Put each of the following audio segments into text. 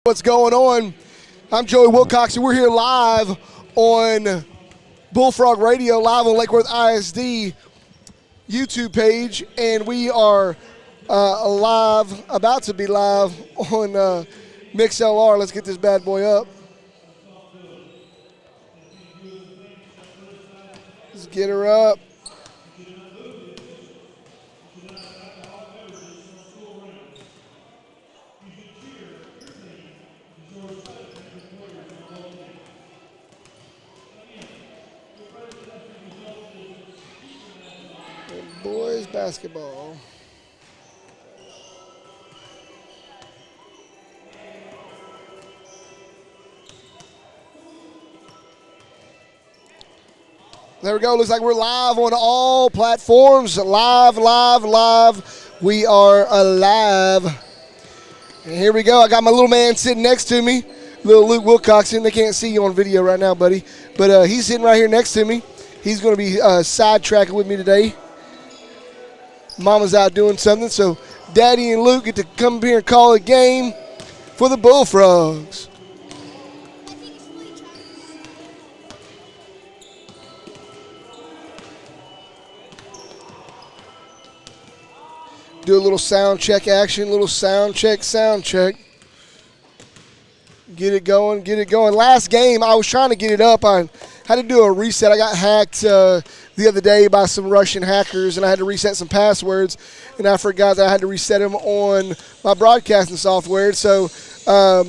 What's going on? I'm Joey Wilcox, and we're here live on Bullfrog Radio, live on Lake Worth ISD YouTube page, and we are about to be live on MixLR. Let's get this bad boy up. Let's get her up. Boys basketball. There we go. Looks like we're live on all platforms. Live. We are alive. And here we go. I got my little man sitting next to me, little Luke Wilcoxon. They can't see you on video right now, buddy. But he's sitting right here next to me. He's going to be sidetracking with me today. Mama's out doing something, so Daddy and Luke get to come up here and call a game for the Bullfrogs. Do a little sound check action, little sound check. Get it going. Last game, I was trying to get it up. I had to do a reset. I got hacked the other day by some Russian hackers, and I had to reset some passwords, and I forgot that I had to reset them on my broadcasting software. So I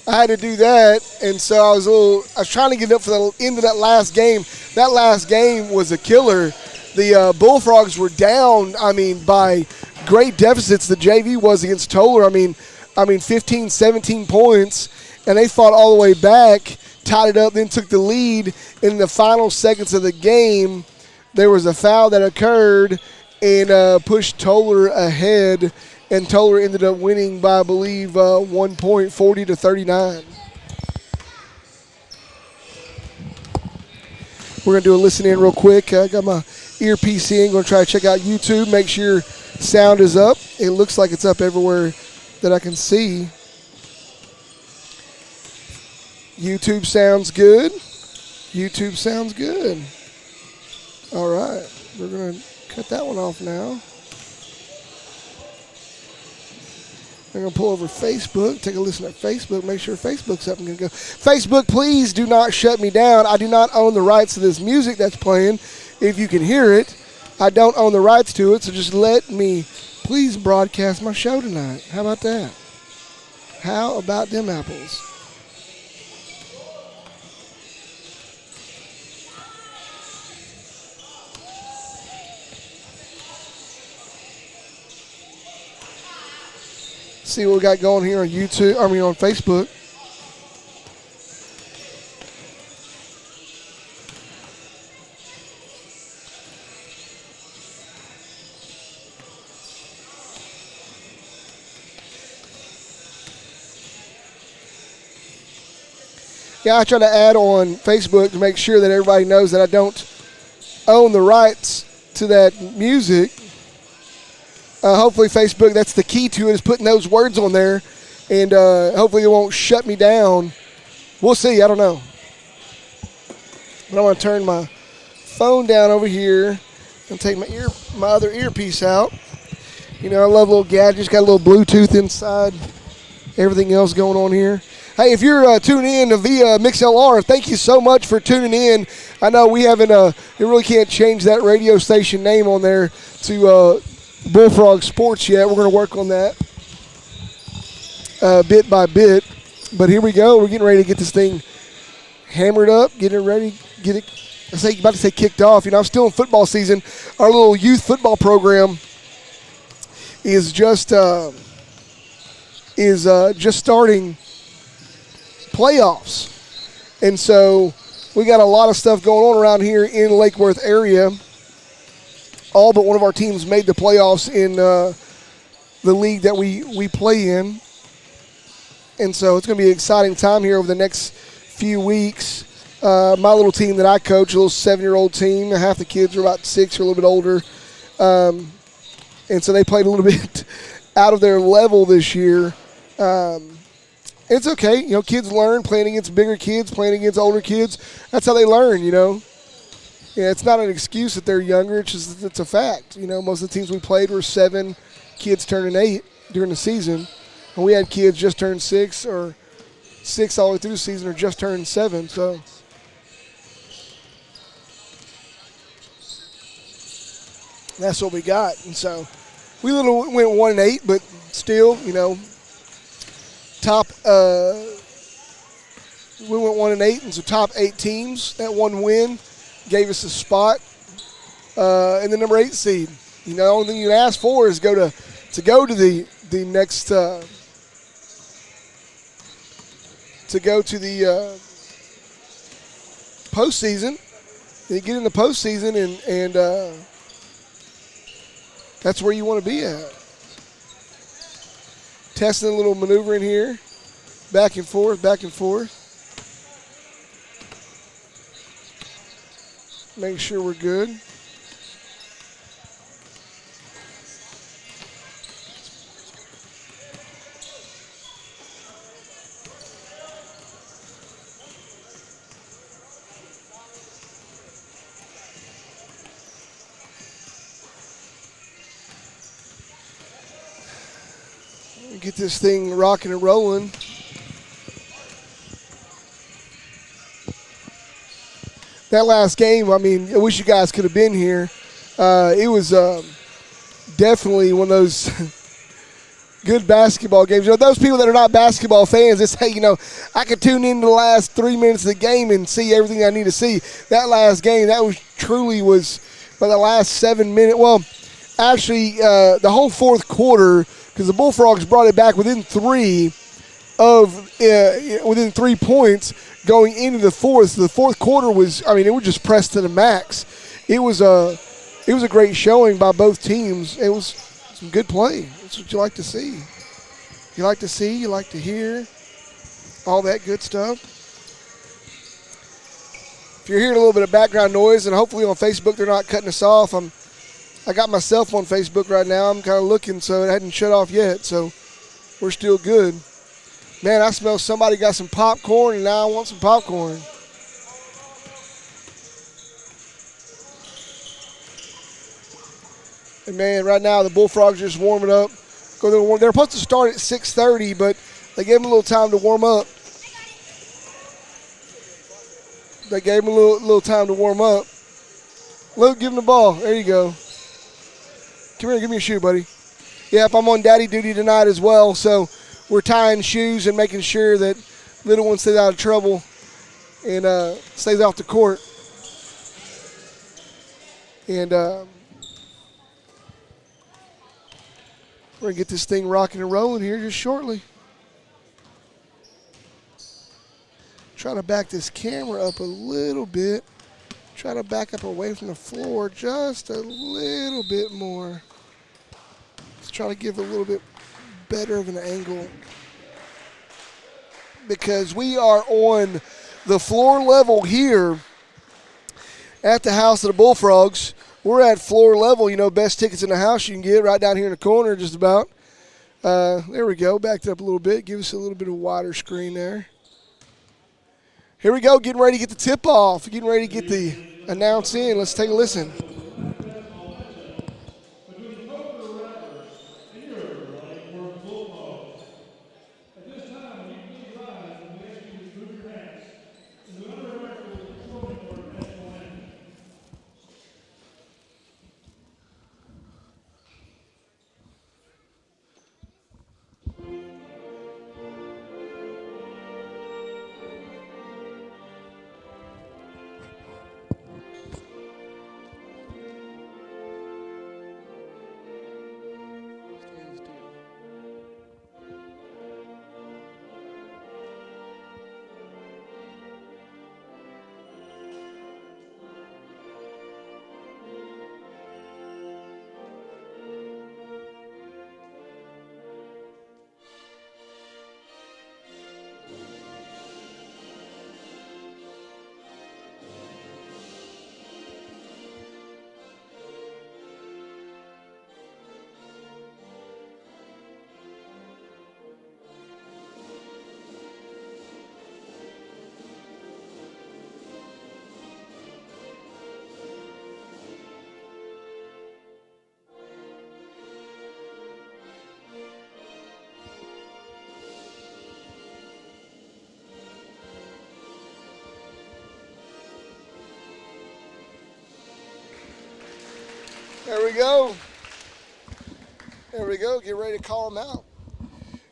had to do that, and so I was trying to get it up for the end of that last game. That last game was a killer. The Bullfrogs were down, by great deficits. The JV was against Tolar. 15, 17 points, and they fought all the way back, tied it up, then took the lead in the final seconds of the game. There was a foul that occurred and pushed Tolar ahead, and Tolar ended up winning by, I believe, 1 point, 40-39. We're going to do a listen in real quick. I got my earpiece in. Going to try to check out YouTube, make sure sound is up. It looks like it's up everywhere that I can see. YouTube sounds good. All right, we're going to cut that one off now. I'm going to pull over Facebook, take a listen at Facebook, make sure Facebook's up and going to go. Facebook, please do not shut me down. I do not own the rights to this music that's playing. If you can hear it, I don't own the rights to it, so just let me please broadcast my show tonight. How about that? How about them apples? See what we got going here on YouTube, on Facebook. Yeah, I try to add on Facebook to make sure that everybody knows that I don't own the rights to that music. Hopefully Facebook, that's the key to it, is putting those words on there, and hopefully it won't shut me down. We'll see. I don't know. But I'm going to turn my phone down over here and take my other earpiece out. I love little gadgets. Got a little Bluetooth inside. Everything else going on here. Hey, if you're tuning in via MixLR, thank you so much for tuning in. I know we haven't, you really can't change that radio station name on there to Bullfrog Sports yet. We're going to work on that bit by bit. But here we go. We're getting ready to get this thing hammered up, getting it ready, about to say kicked off. I'm still in football season. Our little youth football program is just starting playoffs. And so we got a lot of stuff going on around here in Lake Worth area. All but one of our teams made the playoffs in the league that we play in. And so it's going to be an exciting time here over the next few weeks. My little team that I coach, a little 7-year-old team, half the kids are about 6 or a little bit older. And so they played a little bit out of their level this year. It's okay. Kids learn playing against bigger kids, playing against older kids. That's how they learn. Yeah, it's not an excuse that they're younger. It's a fact. Most of the teams we played were 7 kids turning 8 during the season. And we had kids just turned 6 or 6 all the way through the season or just turned 7. So that's what we got. And so we went 1-8, but still, top. We went 1-8, and so top 8 teams. That one win gave us a spot in the number 8 seed. The only thing you can ask for is go to the next to go to the postseason. You get in the postseason, and that's where you want to be at. Testing a little maneuver in here, back and forth, back and forth. Make sure we're good. Get this thing rocking and rolling. That last game, I wish you guys could have been here. It was definitely one of those good basketball games. Those people that are not basketball fans, they say, I could tune into the last 3 minutes of the game and see everything I need to see. That last game, that was truly by the last 7 minutes. Well, actually, the whole fourth quarter, because the Bullfrogs brought it back within 3 points going into the fourth. So the fourth quarter was, it was just pressed to the max. It was a great showing by both teams. It was some good play. That's what you like to see. You like to see, you like to hear, all that good stuff. If you're hearing a little bit of background noise, and hopefully on Facebook they're not cutting us off, I got myself on Facebook right now. I'm kind of looking, so it hadn't shut off yet, so we're still good. Man, I smell somebody got some popcorn, and now I want some popcorn. And, man, right now the Bullfrogs are just warming up. They're supposed to start at 6:30, but they gave them a little time to warm up. Luke, give him the ball. There you go. Come here, give me a shoe, buddy. Yep, I'm on daddy duty tonight as well, so we're tying shoes and making sure that little one stays out of trouble and stays off the court. And we're going to get this thing rocking and rolling here just shortly. Try to back this camera up a little bit. Try to back up away from the floor just a little bit more. Let's try to give a little bit better of an angle, because we are on the floor level here at the House of the Bullfrogs. We're at floor level, best tickets in the house you can get right down here in the corner just about. There we go, backed up a little bit, give us a little bit of wider screen there. Here we go, getting ready to get the tip off, getting ready to get the announce in. Let's take a listen. There we go. There we go. Get ready to call them out.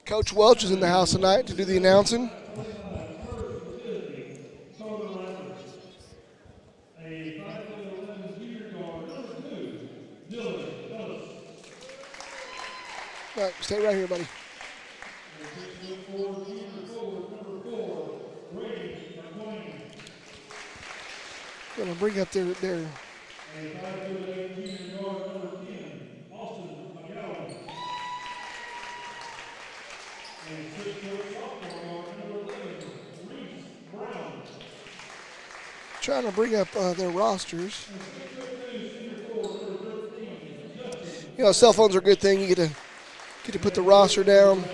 Coach Welch is in the house tonight to do the announcing. All right, stay right here, buddy. Gonna bring up their trying to bring up their rosters. You know, cell phones are a good thing. You get to put the roster down.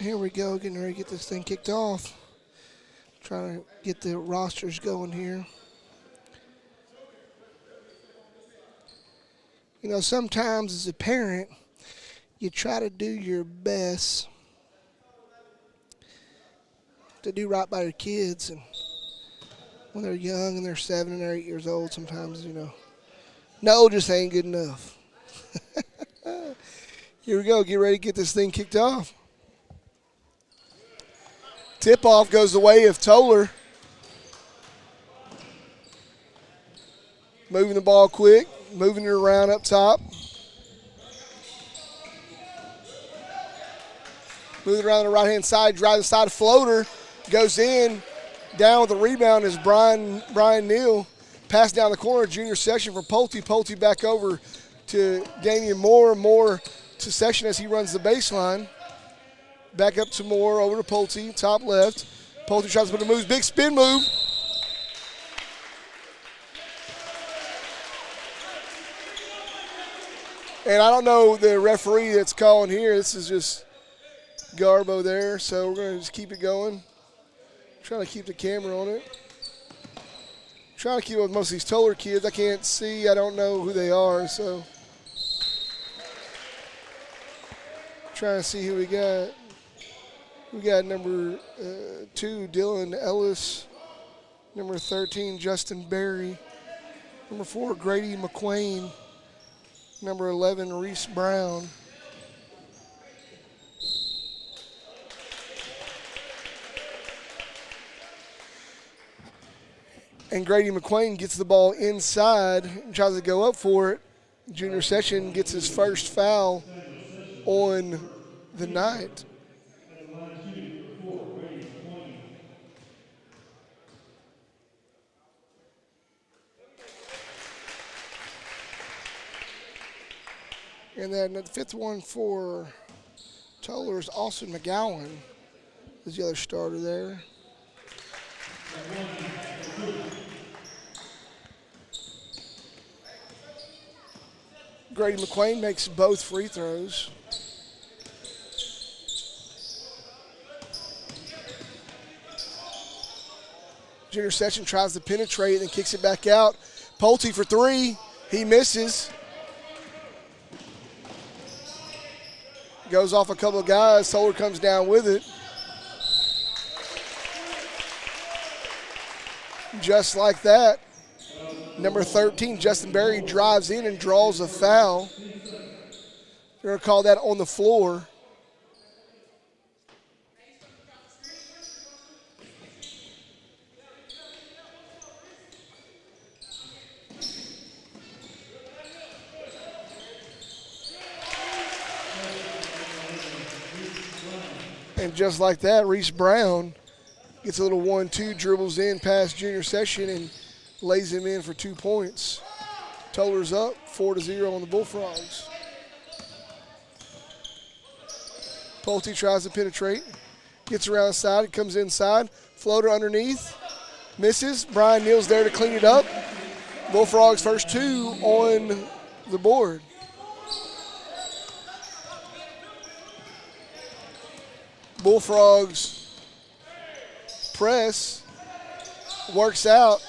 Here we go, getting ready to get this thing kicked off. Trying to get the rosters going here. You know, sometimes as a parent, you try to do your best to do right by your kids. And when they're young and they're 7 and they're 8 years old, sometimes, you know, no just ain't good enough. Here we go, get ready to get this thing kicked off. Tip-off goes the way of Tolar. Moving the ball quick, moving it around up top. Moving around the right-hand side, driving side floater, goes in. Down with the rebound is Brian Neal. Pass down the corner, junior section for Pulte. Pulte back over to Damian Moore. Moore to section as he runs the baseline. Back up to Moore, over to Pulte, top left. Pulte tries to put a move, big spin move. And I don't know the referee that's calling here. This is just Garbo there, so we're going to just keep it going. Trying to keep the camera on it. Trying to keep up with most of these Tolar kids. I can't see. I don't know who they are, so. Trying to see who we got. We got number 2, Dylan Ellis. Number 13, Justin Berry. Number 4, Grady McQuain. Number 11, Reese Brown. And Grady McQuain gets the ball inside and tries to go up for it. Junior Session gets his first foul on the night. And then the 5th one for Tolar is Austin McGowan, is the other starter there. Grady McQuain makes both free throws. Junior Session tries to penetrate and kicks it back out. Pulte for 3. He misses. Goes off a couple of guys. Tolar comes down with it. Just like that. Number 13, Justin Berry, drives in and draws a foul. They're going to call that on the floor. And just like that, Reese Brown gets a little 1-2, dribbles in past Junior Session, and lays him in for 2 points. Tolar's up 4-0 on the Bullfrogs. Pulte tries to penetrate. Gets around the side, comes inside. Floater underneath. Misses. Brian Neal's there to clean it up. Bullfrogs first 2 on the board. Bullfrogs press. Works out.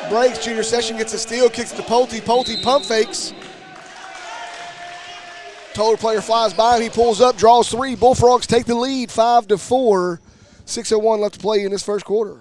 Breaks. Junior Session gets a steal. Kicks to Pulte. Pulte pump fakes. Tolar player flies by him. He pulls up, draws 3. Bullfrogs take the lead 5-4. 6:01 left to play in this first quarter.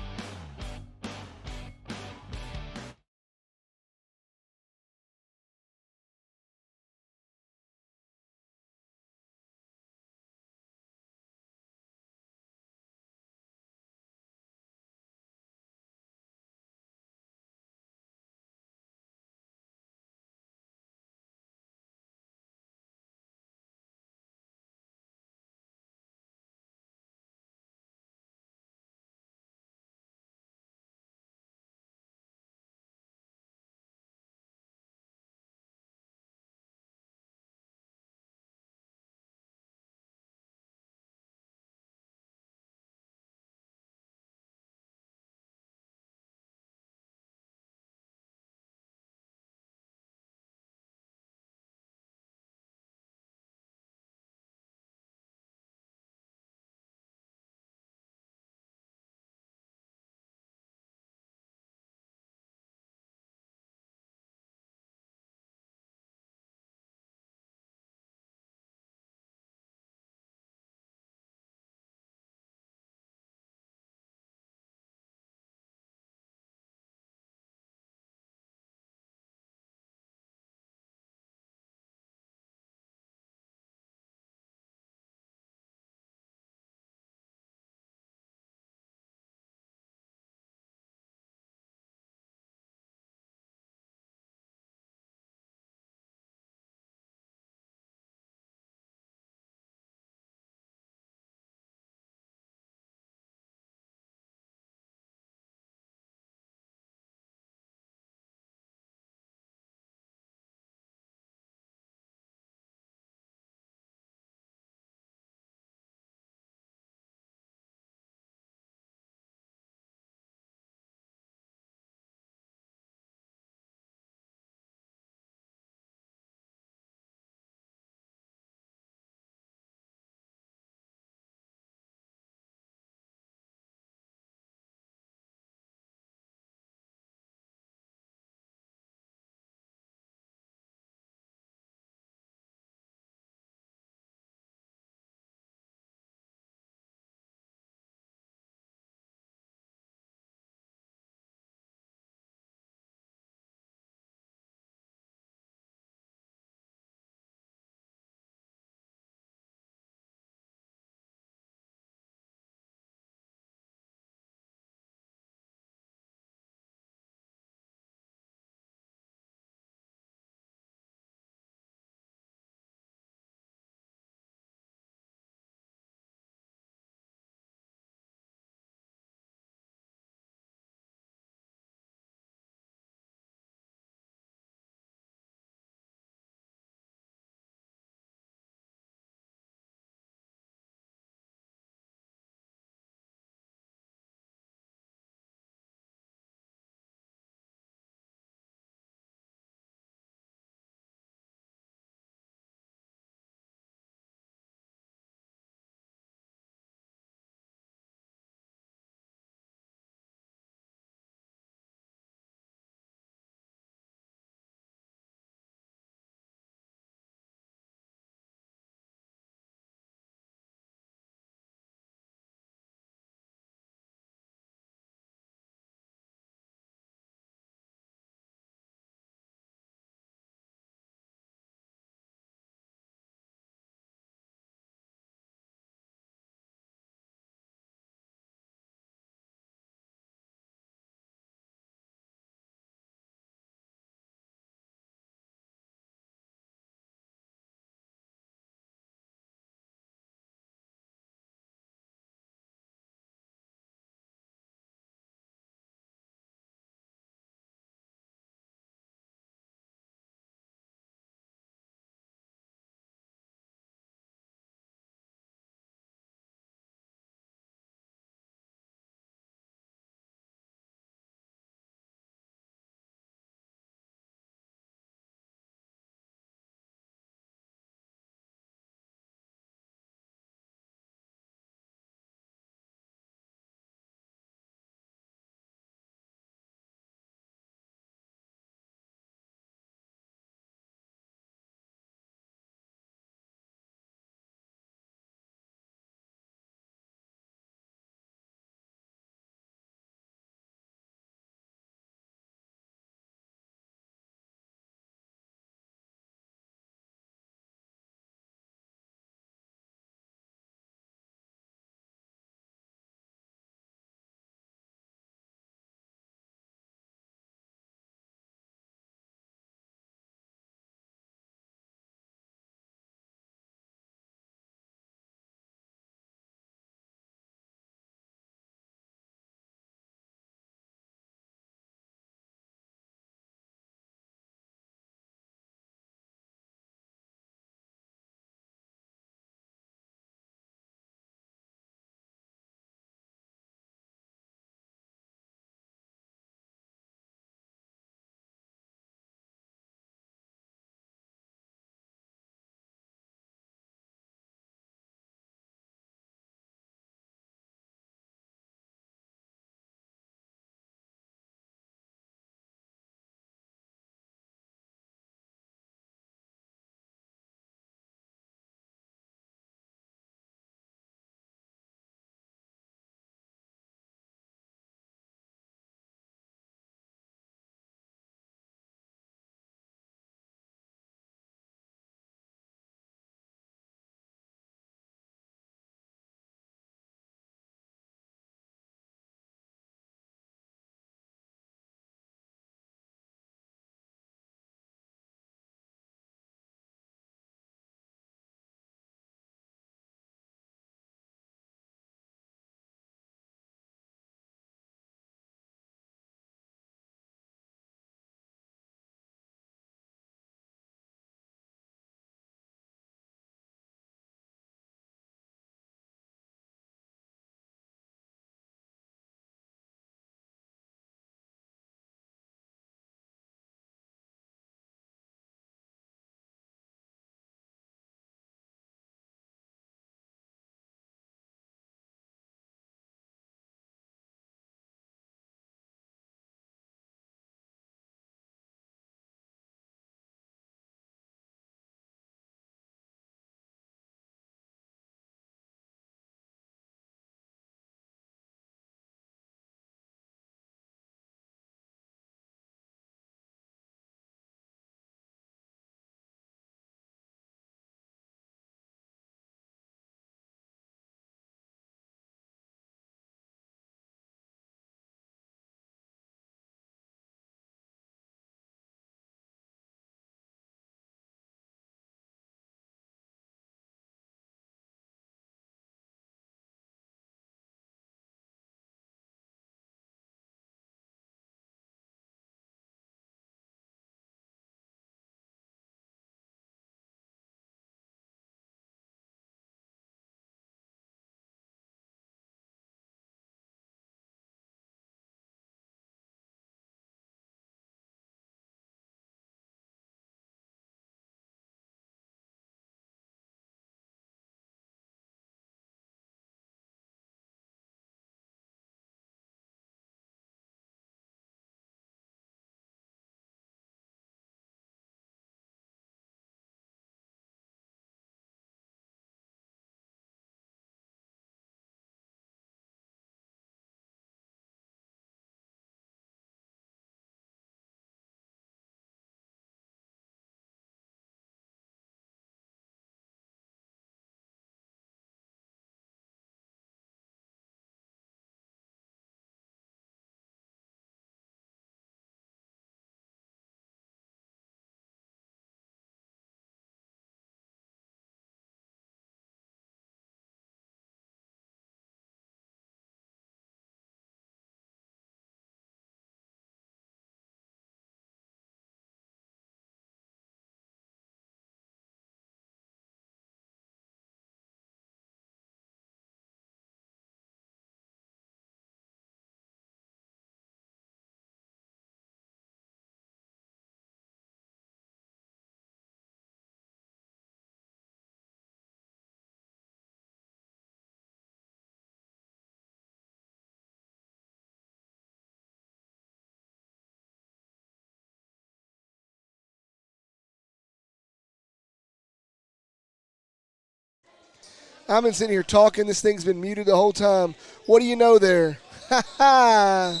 I've been sitting here talking. This thing's been muted the whole time. What do you know there? Ha ha!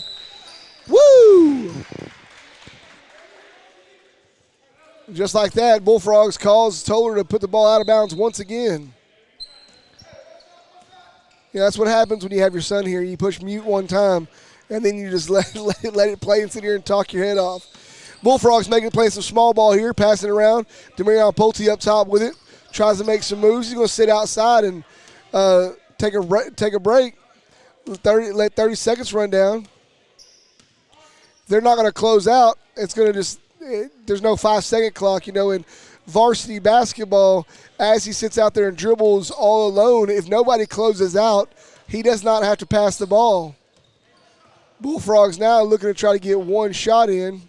Woo! Just like that, Bullfrogs calls Tolar to put the ball out of bounds once again. Yeah, that's what happens when you have your son here. You push mute one time, and then you just let it play and sit here and talk your head off. Bullfrogs making play some small ball here, passing around. Demarion Pulte up top with it. Tries to make some moves. He's going to sit outside and take a break. Let 30 seconds run down. They're not going to close out. It's going to there's no 5-second clock, in varsity basketball. As he sits out there and dribbles all alone, if nobody closes out, he does not have to pass the ball. Bullfrogs now looking to try to get one shot in.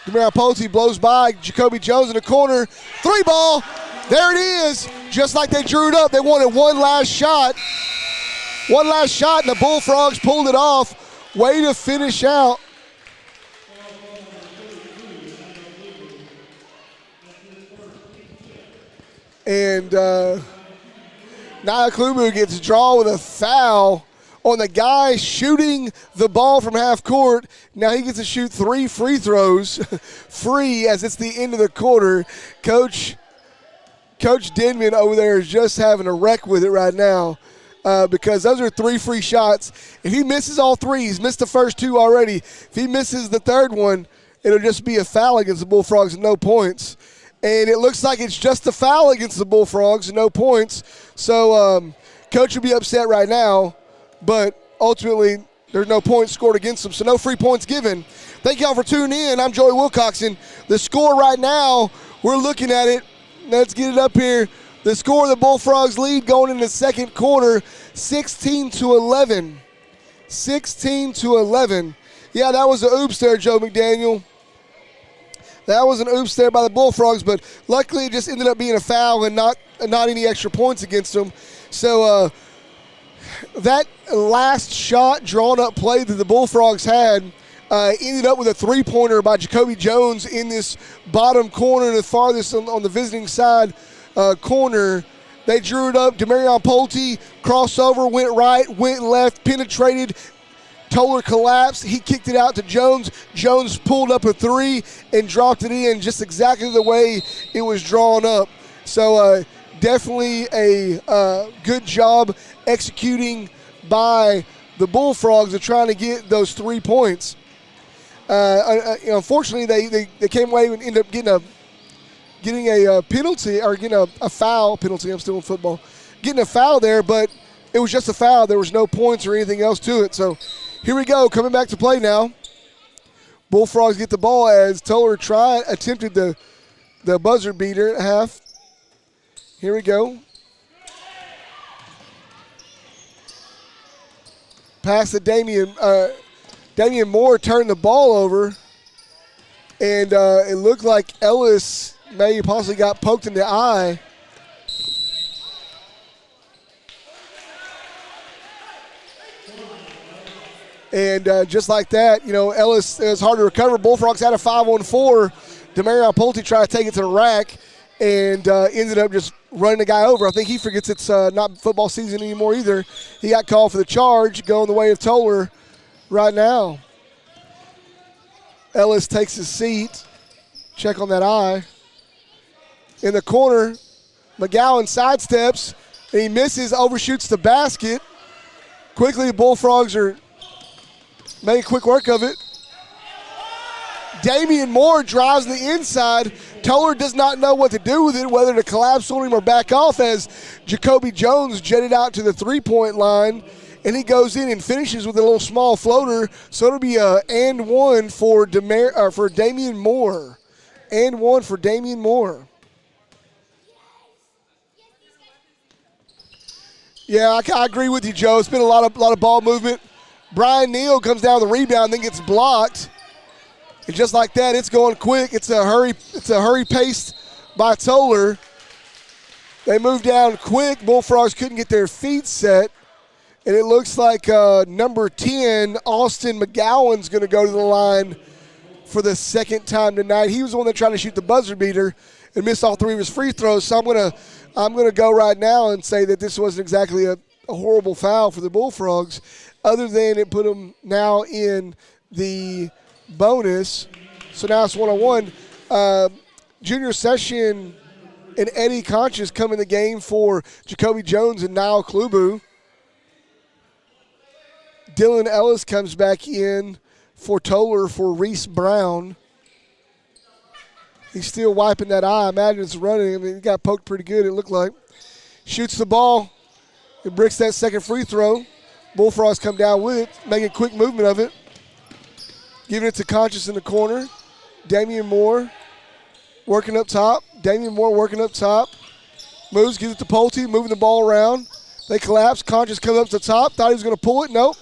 Demarion Pulte blows by Jacoby Jones in the corner. 3 ball. There it is. Just like they drew it up. They wanted one last shot. One last shot, and the Bullfrogs pulled it off. Way to finish out. And Nia Klubu gets drawn with a foul on the guy shooting the ball from half court. Now he gets to shoot 3 free throws, free as it's the end of the quarter. Coach Denman over there is just having a wreck with it right now because those are 3 free shots. If he misses all 3, he's missed the first 2 already. If he misses the third one, it'll just be a foul against the Bullfrogs and no points. And it looks like it's just a foul against the Bullfrogs and no points. So Coach will be upset right now. But ultimately, there's no points scored against them, so no free points given. Thank y'all for tuning in. I'm Joey Wilcoxon. The score right now, we're looking at it. Let's get it up here. The score, the Bullfrogs lead going into the second quarter, 16-11. 16-11. Yeah, that was an oops there, Joe McDaniel. That was an oops there by the Bullfrogs, but luckily it just ended up being a foul and not any extra points against them. So, that last shot, drawn-up play that the Bullfrogs had ended up with a 3-pointer by Jacoby Jones in this bottom corner, the farthest on the visiting side corner. They drew it up. Demarion Pulte, crossover, went right, went left, penetrated. Tolar collapsed. He kicked it out to Jones. Jones pulled up a 3 and dropped it in just exactly the way it was drawn up. So, definitely a good job executing by the Bullfrogs of trying to get those 3 points. Unfortunately, they came away and ended up getting a penalty or getting a foul penalty. I'm still in football. Getting a foul there, but it was just a foul. There was no points or anything else to it. So here we go, coming back to play now. Bullfrogs get the ball as Tolar attempted the buzzer beater at half. Here we go. Pass to Damian. Damian Moore turned the ball over, and it looked like Ellis maybe possibly got poked in the eye. And just like that, Ellis is hard to recover. Bullfrogs had a 5-on-4. Demarion Pulte tried to take it to the rack and ended up just running the guy over. I think he forgets it's not football season anymore either. He got called for the charge, going the way of Tolar right now. Ellis takes his seat. Check on that eye. In the corner, McGowan sidesteps, and he misses, overshoots the basket. Quickly, the Bullfrogs are making quick work of it. Damian Moore drives on the inside. Tolar does not know what to do with it, whether to collapse on him or back off, as Jacoby Jones jetted out to the 3-point line, and he goes in and finishes with a little small floater. So it'll be a and one for Damian Moore. And one for Damian Moore. Yeah, I agree with you, Joe. It's been a lot of ball movement. Brian Neal comes down with the rebound, then gets blocked. And just like that, it's going quick. It's a hurry pace by Tolar. They move down quick. Bullfrogs couldn't get their feet set. And it looks like number 10, Austin McGowan's going to go to the line for the second time tonight. He was the one that tried to shoot the buzzer beater and missed all 3 of his free throws. So I'm going to I'm going to go right now and say that this wasn't exactly a horrible foul for the Bullfrogs, other than it put them now in the bonus. So now it's 1-on-1. Junior Session and Eddie Conscious come in the game for Jacoby Jones and Niall Klubu. Dylan Ellis comes back in for Tolar for Reese Brown. He's still wiping that eye. I imagine it's running. I mean, he got poked pretty good, it looked like. Shoots the ball. It bricks that second free throw. Bullfrogs come down with it, making quick movement of it. Giving it to Conscious in the corner. Damian Moore working up top. Damian Moore working up top. Moves, gives it to Pulte, moving the ball around. They collapse. Conscious comes up to the top. Thought he was going to pull it. Nope.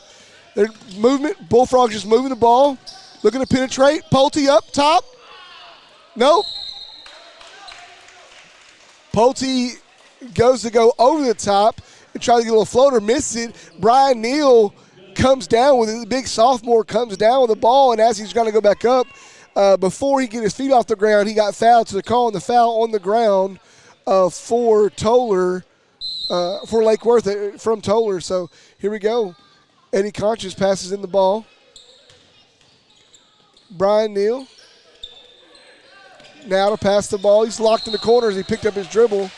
Their movement. Bullfrogs just moving the ball. Looking to penetrate. Pulte up top. Nope. Pulte goes to go over the top and try to get a little floater. Misses it. Brian Neal comes down with it. The big sophomore comes down with the ball, and as he's going to go back up, before he get his feet off the ground, he got fouled. So they're calling the foul on the ground for Tolar, for Lake Worth from Tolar. So here we go. Eddie Conscious passes in the ball. Brian Neal now to pass the ball. He's locked in the corner as he picked up his dribble.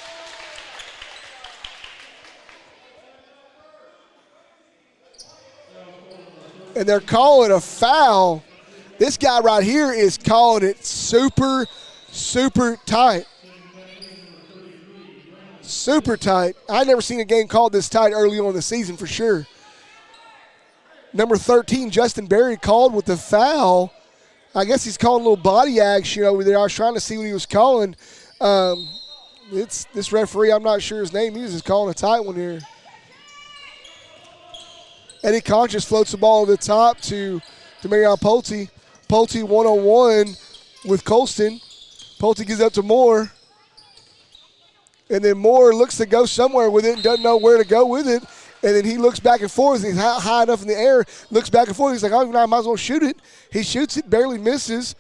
And they're calling a foul. This guy right here is calling it super, super tight. Super tight. I've never seen a game called this tight early on in the season for sure. Number 13, Justin Berry, called with the foul. I guess he's calling a little body action over there. I was trying to see what he was calling. It's this referee, I'm not sure his name is calling a tight one here. Eddie Conscious floats the ball over the top to Marion Pulte. Pulte one-on-one with Colston. Pulte gives up to Moore. And then Moore looks to go somewhere with it and doesn't know where to go with it. And then he looks back and forth. And he's high enough in the air, looks back and forth. He's like, oh, I might as well shoot it. He shoots it, barely misses.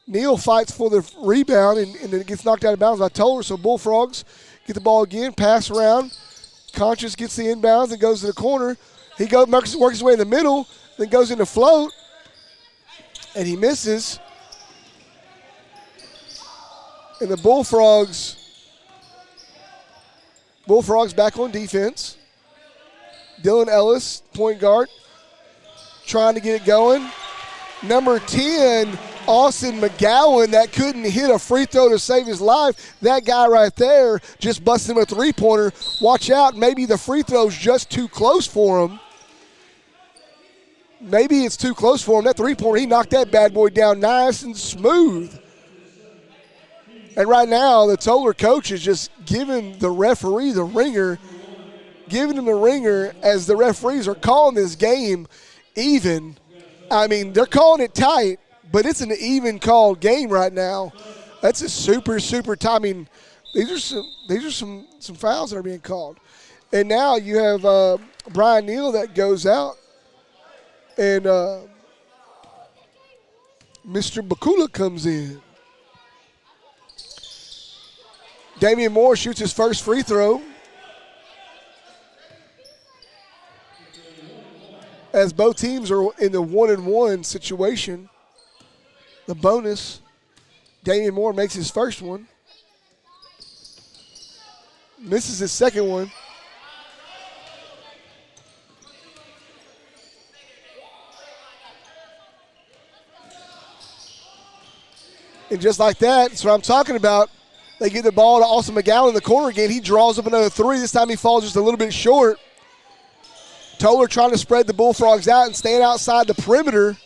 Neal fights for the rebound, and then it gets knocked out of bounds by Tolar. So Bullfrogs get the ball again, pass around. Conscious gets the inbounds and goes to the corner. He works his way in the middle, then goes into float, and he misses. And the Bullfrogs back on defense. Dylan Ellis, point guard, trying to get it going. Number 10, Austin McGowan, that couldn't hit a free throw to save his life. That guy right there just busted him a three-pointer. Watch out, maybe the free throw's just too close for him. Maybe it's too close for him. That three-pointer, he knocked that bad boy down nice and smooth. And right now, the Tolar coach is just giving the referee the ringer, giving him the ringer as the referees are calling this game even. I mean, they're calling it tight, but it's an even called game right now. That's a super, super tight. I mean, these are some fouls that are being called. And now you have Brian Neal that goes out, and Mr. Bakula comes in. Damian Moore shoots his first free throw. As both teams are in the 1-and-1 situation. The bonus, Damian Moore makes his first one. Misses his second one. And just like that, that's what I'm talking about. They get the ball to Austin McGowan in the corner again. He draws up another three. This time he falls just a little bit short. Tolar trying to spread the Bullfrogs out and stand outside the perimeter.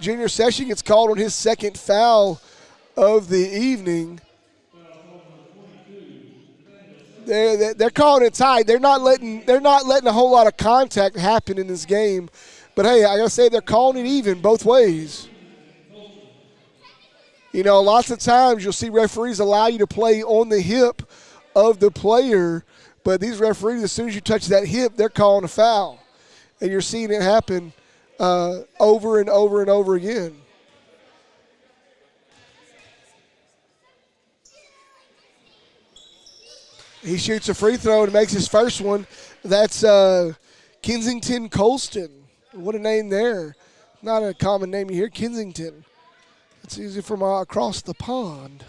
Junior Session gets called on his second foul of the evening. They're calling it tight. They're not letting a whole lot of contact happen in this game. But hey, I gotta say they're calling it even both ways. You know, lots of times you'll see referees allow you to play on the hip of the player, but these referees, as soon as you touch that hip, they're calling a foul. And you're seeing it happen over and over and over again. He shoots a free throw and makes his first one. That's Kensington Colston. What a name there. Not a common name you hear, Kensington. It's easy from across the pond.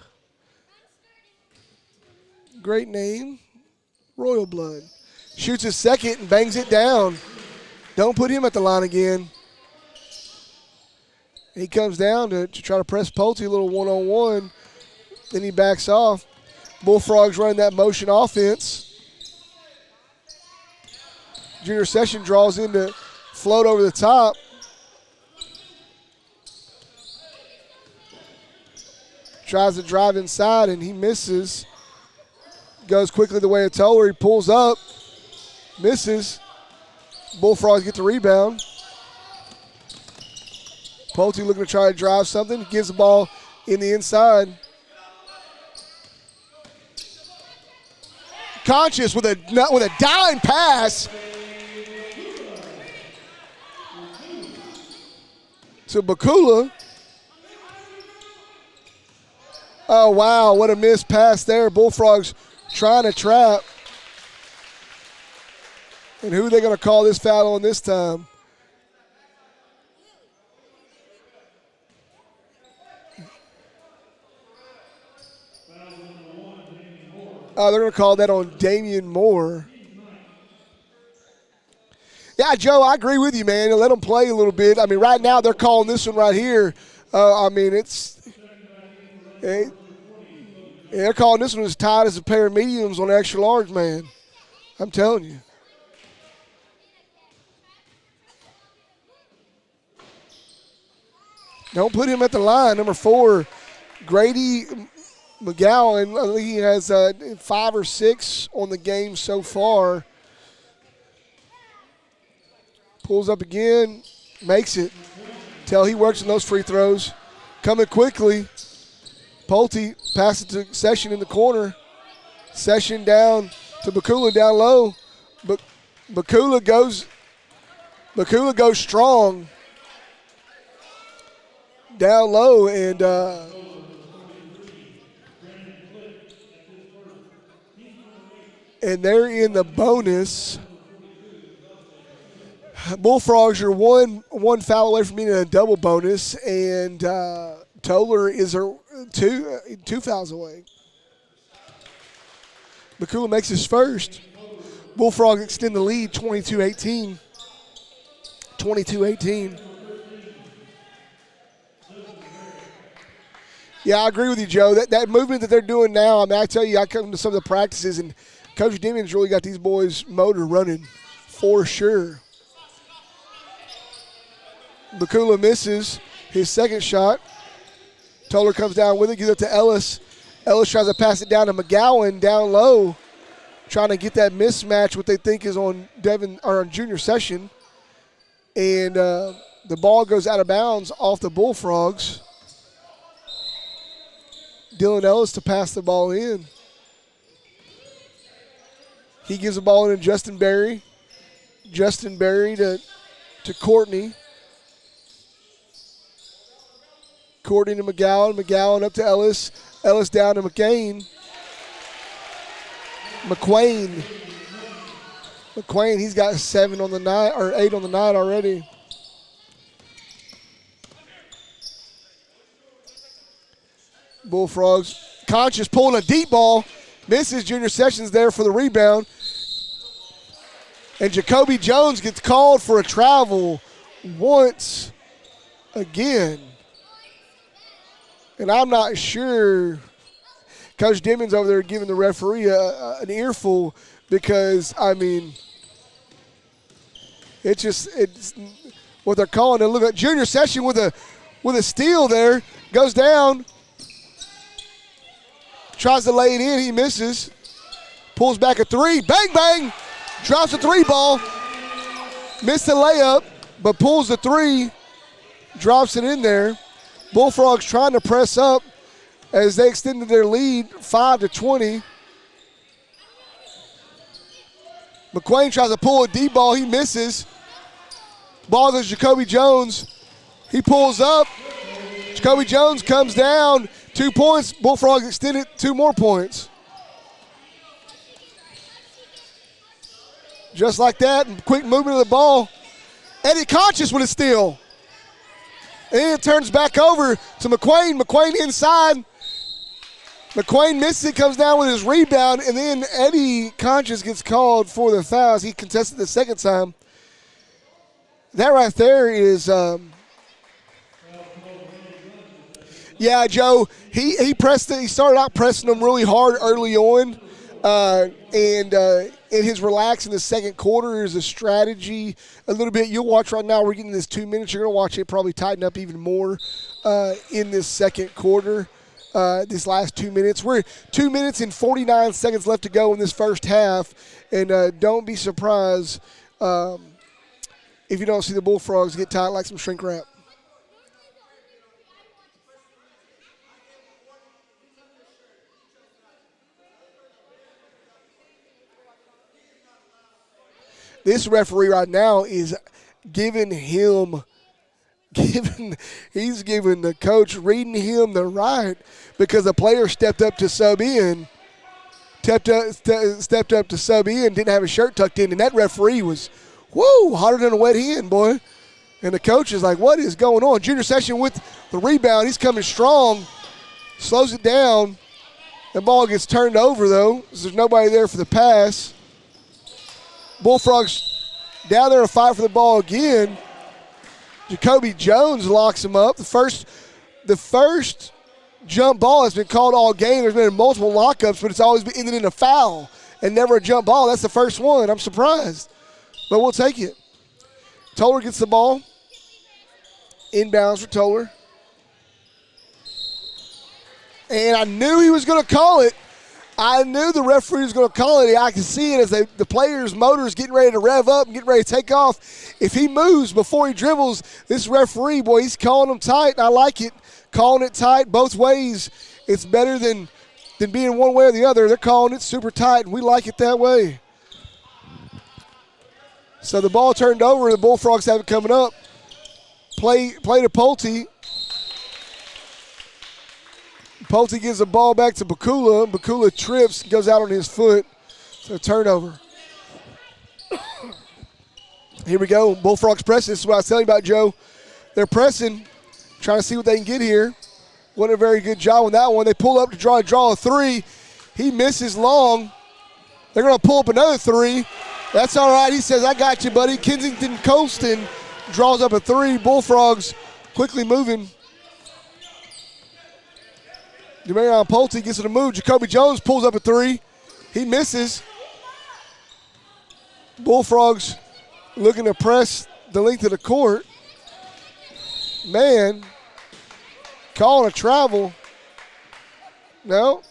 Great name. Royal blood. Shoots his second and bangs it down. Don't put him at the line again. He comes down to try to press Pulte a little one-on-one. Then he backs off. Bullfrogs running that motion offense. Junior Session draws in to float over the top. Tries to drive inside, and he misses. Goes quickly the way of Tolar. He pulls up. Misses. Bullfrogs get the rebound. Pulte looking to try to drive something. Gives the ball in the inside. Conscious with a dime pass to Bakula. Oh, wow, what a missed pass there. Bullfrogs trying to trap. And who are they going to call this foul on this time? Oh, they're going to call that on Damian Moore. Yeah, Joe, I agree with you, man. Let them play a little bit. I mean, right now they're calling this one right here. They're calling this one as tight as a pair of mediums on extra large, man. I'm telling you. Don't put him at the line. Number 4, Grady McGowan. I think he has 5 or 6 on the game so far. Pulls up again, makes it. Tell he works in those free throws. Coming quickly. Pulte passes to Session in the corner. Session down to Bakula down low. But Bakula goes strong. Down low, and they're in the bonus. Bullfrogs are one foul away from being in a double bonus, and Tolar is two fouls away. Bakula makes his first. Bullfrogs extend the lead 22-18. 22-18. Yeah, I agree with you, Joe. That movement that they're doing now, I mean, I tell you, I come to some of the practices, and Coach Demian's really got these boys' motor running for sure. Bakula misses his second shot. Tolar comes down with it, gives it to Ellis. Ellis tries to pass it down to McGowan down low, trying to get that mismatch, what they think is on Junior Session. And the ball goes out of bounds off the Bullfrogs. Dylan Ellis to pass the ball in. He gives the ball in to Justin Berry. Justin Berry to Courtney. Courtney to McGowan. McGowan up to Ellis. Ellis down to McCain. McQuain, he's got 7 on the night, or 8 on the night already. Bullfrogs. Conscious pulling a deep ball. Misses. Junior Sessions there for the rebound. And Jacoby Jones gets called for a travel once again. And I'm not sure. Coach Demian's over there giving the referee an earful because, I mean, it's what they're calling it. Look at Junior Session with a steal there. Goes down. Tries to lay it in. He misses. Pulls back a 3. Bang, bang. Drops a 3 ball. Missed the layup, but pulls the 3. Drops it in there. Bullfrogs trying to press up as they extended their lead 5-20. McQuain tries to pull a deep ball. He misses. Ball goes to Jacoby Jones. He pulls up. Jacoby Jones comes down. 2 points. Bullfrogs extended 2 more points. Just like that, and quick movement of the ball. Eddie Conscious with a steal. And then it turns back over to McQuain. McQuain inside. McQuain misses it, comes down with his rebound, and then Eddie Conscious gets called for the fouls. He contested the second time. That right there is, yeah, Joe. He pressed it. He started out pressing them really hard early on, and in his relax in the second quarter is a strategy a little bit. You'll watch right now. We're getting this 2 minutes. You're going to watch it probably tighten up even more in this second quarter. This last 2 minutes. We're 2 minutes and 49 seconds left to go in this first half, and don't be surprised if you don't see the Bullfrogs get tight like some shrink wrap. This referee right now is giving the coach, reading him the right, because the player stepped up to sub in, didn't have his shirt tucked in, and that referee was, hotter than a wet hen, boy. And the coach is like, what is going on? Junior Session with the rebound. He's coming strong, slows it down. The ball gets turned over, though, so there's nobody there for the pass. Bullfrogs down there to fight for the ball again. Jacoby Jones locks him up. The first jump ball has been called all game. There's been multiple lockups, but it's always been ended in a foul and never a jump ball. That's the first one. I'm surprised, but we'll take it. Tolar gets the ball. Inbounds for Tolar. And I knew he was going to call it. I knew the referee was going to call it. I could see it as the player's motor is getting ready to rev up and getting ready to take off. If he moves before he dribbles, this referee, boy, he's calling him tight, and I like it. Calling it tight both ways. It's better than being one way or the other. They're calling it super tight, and we like it that way. So the ball turned over. The Bullfrogs have it coming up. Play to Pulte. Pulte gives the ball back to Bakula. Bakula trips, goes out on his foot. So turnover. Here we go. Bullfrogs pressing. This is what I was telling you about, Joe. They're pressing, trying to see what they can get here. Wasn't a very good job on that one. They pull up to draw a three. He misses long. They're going to pull up another three. That's all right. He says, I got you, buddy. Kensington Colston draws up a three. Bullfrogs quickly moving. Demarion Pulte gets it a move. Jacoby Jones pulls up a three. He misses. Bullfrogs looking to press the length of the court. Man, calling a travel. No.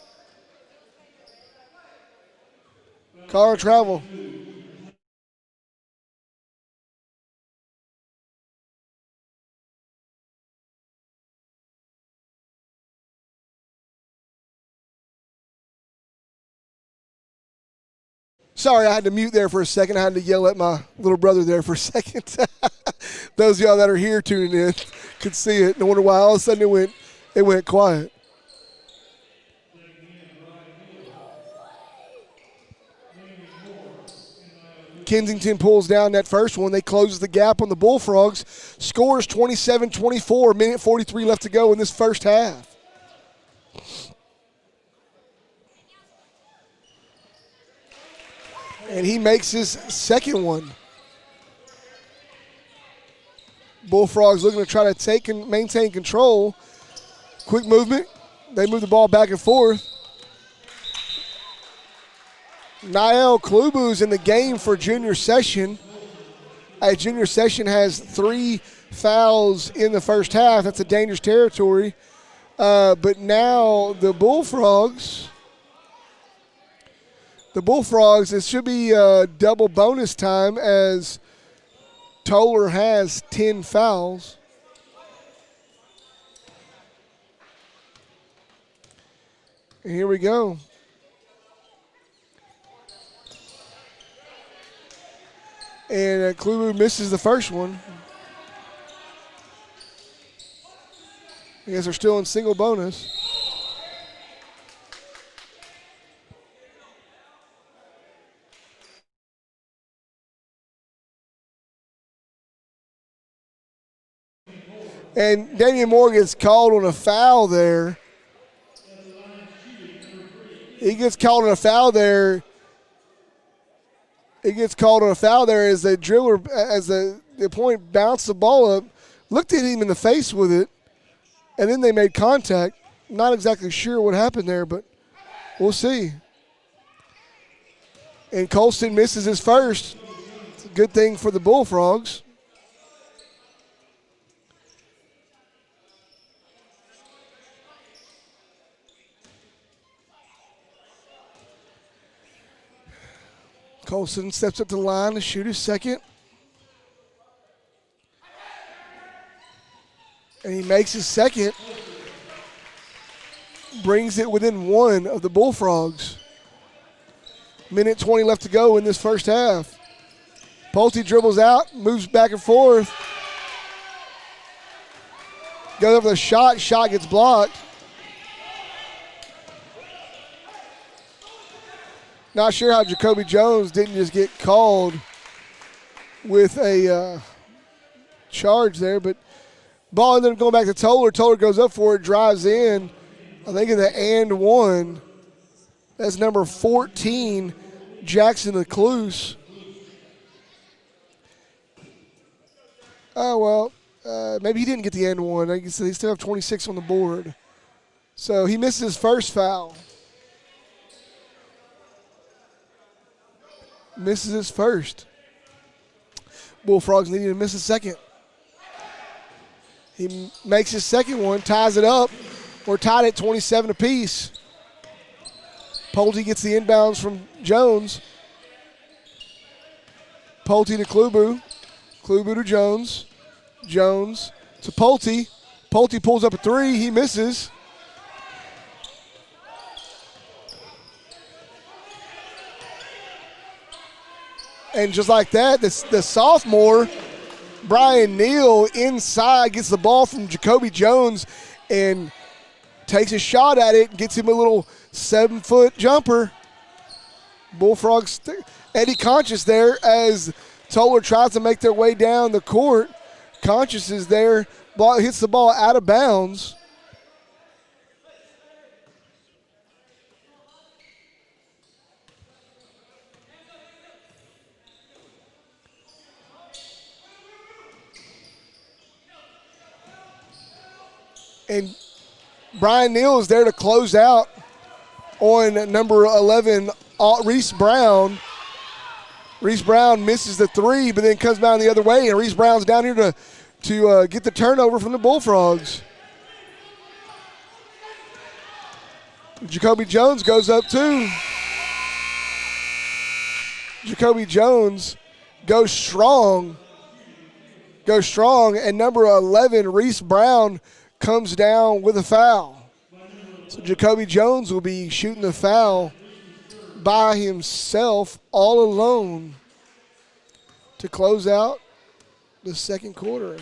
Calling a travel. Sorry, I had to mute there for a second. I had to yell at my little brother there for a second. Those of y'all that are here tuning in could see it. No wonder why all of a sudden it went quiet. Kensington pulls down that first one. They close the gap on the Bullfrogs. Scores 27-24. Minute 43 left to go in this first half. And he makes his second one. Bullfrogs looking to try to take and maintain control. Quick movement. They move the ball back and forth. Niall Klubu's in the game for Junior Session. Junior Session has 3 fouls in the first half. That's a dangerous territory. But now the Bullfrogs, it should be double bonus time as Tolar has 10 fouls. And here we go. And Klubu misses the first one. I guess they're still in single bonus. And Damian Moore gets called on a foul there. He gets called on a foul there. He gets called on a foul there as the dribbler, as the opponent bounced the ball up, looked at him in the face with it, and then they made contact. Not exactly sure what happened there, but we'll see. And Colston misses his first. It's a good thing for the Bullfrogs. Colston steps up to the line to shoot his second. And he makes his second. Brings it within one of the Bullfrogs. Minute 20 left to go in this first half. Pulte dribbles out, moves back and forth. Goes over the shot. Shot gets blocked. Not sure how Jacoby Jones didn't just get called with a charge there, but ball ended up going back to Tolar. Tolar goes up for it, drives in. I think in the and one. That's number 14, Jackson Ecluse. Oh, well, maybe he didn't get the and one. I guess they still have 26 on the board. So he misses his first foul. Misses his first. Bullfrogs needing to miss a second. He makes his second one, ties it up. We're tied at 27 apiece. Pulte gets the inbounds from Jones. Pulte to Klubu. Klubu to Jones. Jones to Pulte. Pulte pulls up a three. He misses. And just like that, the sophomore, Brian Neal, inside, gets the ball from Jacoby Jones and takes a shot at it, gets him a little 7-foot jumper. Bullfrogs, Eddie Conscious there as Tolar tries to make their way down the court. Conscious is there, ball hits the ball out of bounds. And Brian Neal is there to close out on number 11, Reese Brown. Reese Brown misses the three, but then comes down the other way, and Reese Brown's down here to get the turnover from the Bullfrogs. Jacoby Jones goes up too. Jacoby Jones goes strong. And number 11, Reese Brown, comes down with a foul. So Jacoby Jones will be shooting the foul by himself, all alone, to close out the second quarter.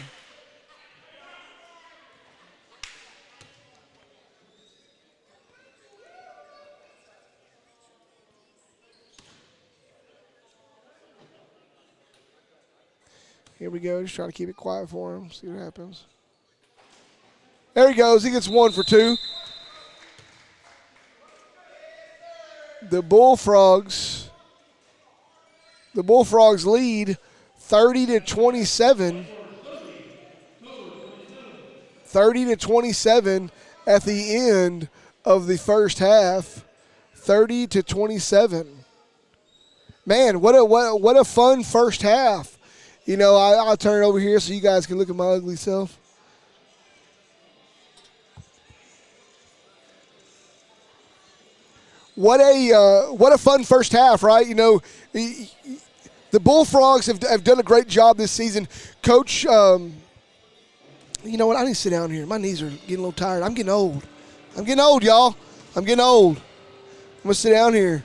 Here we go. Just trying to keep it quiet for him. See what happens. There he goes. He gets 1 for 2. The Bullfrogs lead 30-27. 30-27 at the end of the first half. 30-27. Man, what a fun first half. You know, I'll turn it over here so you guys can look at my ugly self. What a fun first half, right? You know, the Bullfrogs have done a great job this season. Coach, you know what? I need to sit down here. My knees are getting a little tired. I'm getting old. Y'all. I'm getting old. I'm going to sit down here.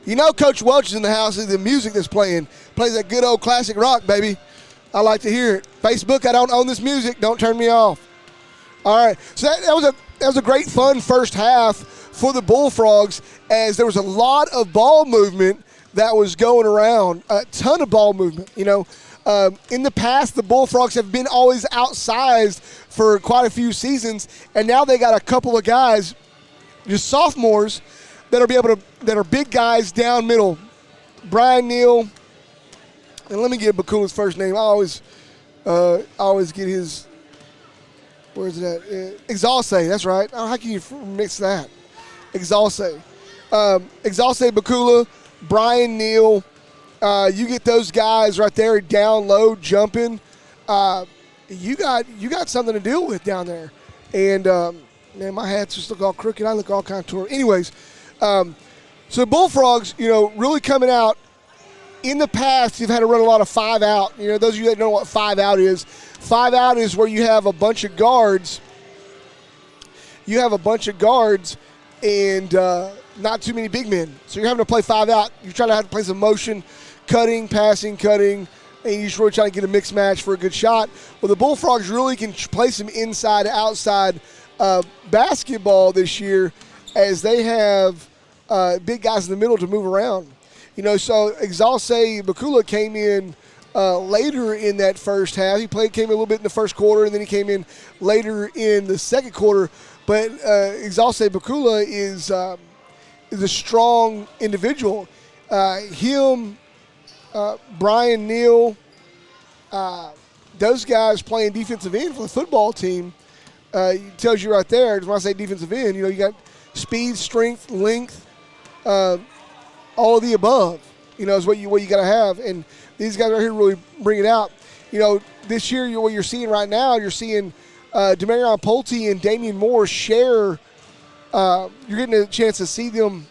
You know Coach Welch is in the house. The music that's playing plays that good old classic rock, baby. I like to hear it. Facebook, I don't own this music. Don't turn me off. All right. So that was a great, fun first half for the Bullfrogs, as there was a lot of ball movement that was going around. A ton of ball movement. You know, In the past, the Bullfrogs have been always outsized for quite a few seasons, and now they got a couple of guys, just sophomores, that are big guys down middle. Brian Neal, and let me get Bakula's first name. I always get his. Where's it at? Exalse, that's right. Oh, how can you mix that? Exalse. Exalse Bakula, Brian Neal. You get those guys right there down low jumping. You got something to deal with down there. And, man, my hats just look all crooked. I look all kind of tore. Anyways, so the Bullfrogs, really coming out. In the past, you've had to run a lot of 5-out. Those of you that know what 5-out is, 5-out is where you have a bunch of guards. You have a bunch of guards and not too many big men. So you're having to play 5-out. You're trying to have to play some motion, cutting, passing, cutting, and you're just really trying to get a mixed match for a good shot. Well, the Bullfrogs really can play some inside-outside basketball this year as they have big guys in the middle to move around. So Exalse Bakula came in later in that first half. He came in a little bit in the first quarter, and then he came in later in the second quarter. But Exalse Bakula is a strong individual. Him, Brian Neal, those guys playing defensive end for the football team tells you right there. When I say defensive end, you got speed, strength, length. All of the above, is what you got to have. And these guys are here to really bring it out. This year, what you're seeing right now, you're seeing Demarion Pulte and Damian Moore share. You're getting a chance to see them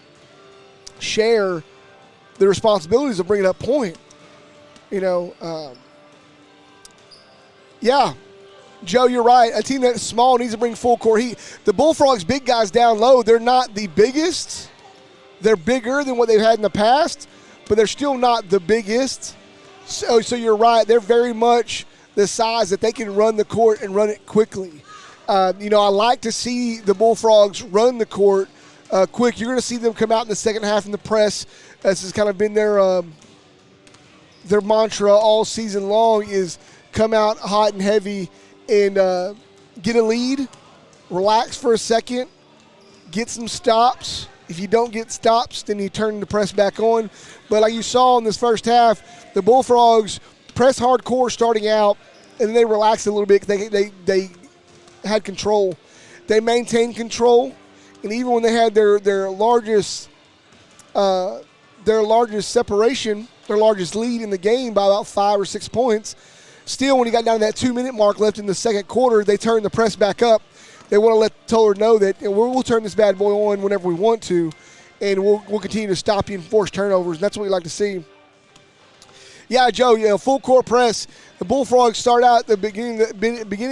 share the responsibilities of bringing up point. Yeah, Joe, you're right. A team that's small needs to bring full court heat. The Bullfrogs, big guys down low, they're not the biggest. They're bigger than what they've had in the past, but they're still not the biggest. So you're right. They're very much the size that they can run the court and run it quickly. I like to see the Bullfrogs run the court quick. You're going to see them come out in the second half in the press. This has kind of been their mantra all season long is come out hot and heavy and get a lead, relax for a second, get some stops. If you don't get stops, then you turn the press back on. But like you saw in this first half, the Bullfrogs press hardcore starting out, and then they relaxed a little bit. They had control. They maintained control, and even when they had their largest separation, their largest lead in the game by about 5 or 6 points, still when he got down to that 2-minute mark left in the second quarter, they turned the press back up. They want to let Tolar know that we'll turn this bad boy on whenever we want to, and we'll continue to stop you and force turnovers. And that's what we like to see. Yeah, Joe. Full court press. The Bullfrogs start out at the beginning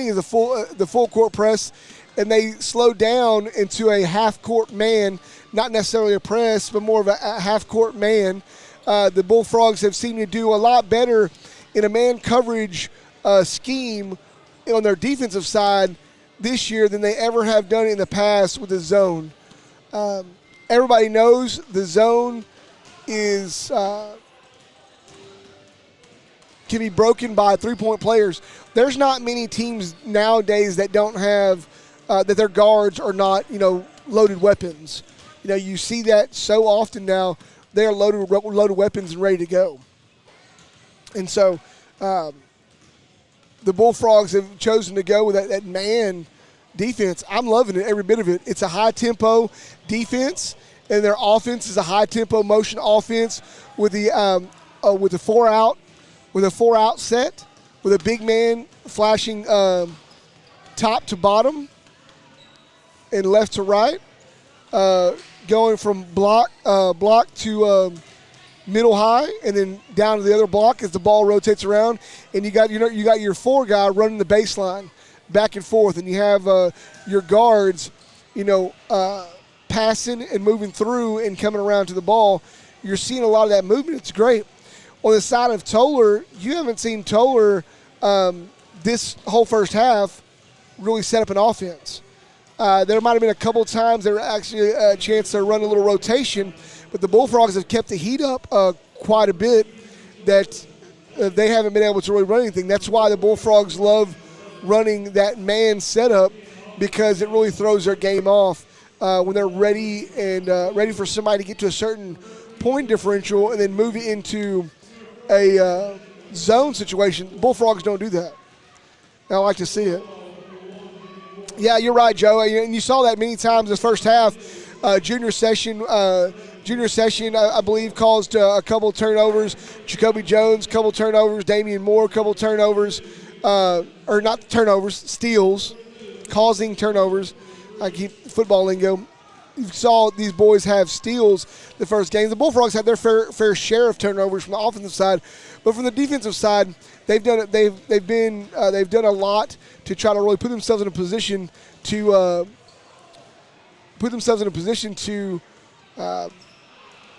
of the full court press, and they slow down into a half court man, not necessarily a press, but more of a half court man. The Bullfrogs have seemed to do a lot better in a man coverage scheme on their defensive side this year than they ever have done in the past with the zone. Everybody knows the zone is can be broken by three-point players. There's not many teams nowadays that don't have that their guards are not loaded weapons. You see that so often now. They are loaded weapons and ready to go. And so the Bullfrogs have chosen to go with that man defense. I'm loving it, every bit of it. It's a high-tempo defense, and their offense is a high-tempo motion offense with the four-out set, with a big man flashing top to bottom and left to right, going from block to middle high, and then down to the other block as the ball rotates around, and you got your four guy running the baseline back and forth, and you have your guards, passing and moving through and coming around to the ball. You're seeing a lot of that movement. It's great. On the side of Tolar, you haven't seen Tolar this whole first half really set up an offense. There might have been a couple times there were actually a chance to run a little rotation, but the Bullfrogs have kept the heat up quite a bit. That they haven't been able to really run anything. That's why the Bullfrogs love running that man setup, because it really throws their game off when they're ready and ready for somebody to get to a certain point differential and then move it into a zone situation. Bullfrogs don't do that. I like to see it. Yeah, you're right, Joe. And you saw that many times this first half. Junior Session, I believe, caused a couple turnovers. Jacoby Jones, couple turnovers. Damian Moore, couple turnovers. Or not turnovers, steals, causing turnovers. I keep football lingo. You saw these boys have steals the first game. The Bullfrogs had their fair share of turnovers from the offensive side, but from the defensive side, they've done it. They've done a lot to try to really put themselves in a position to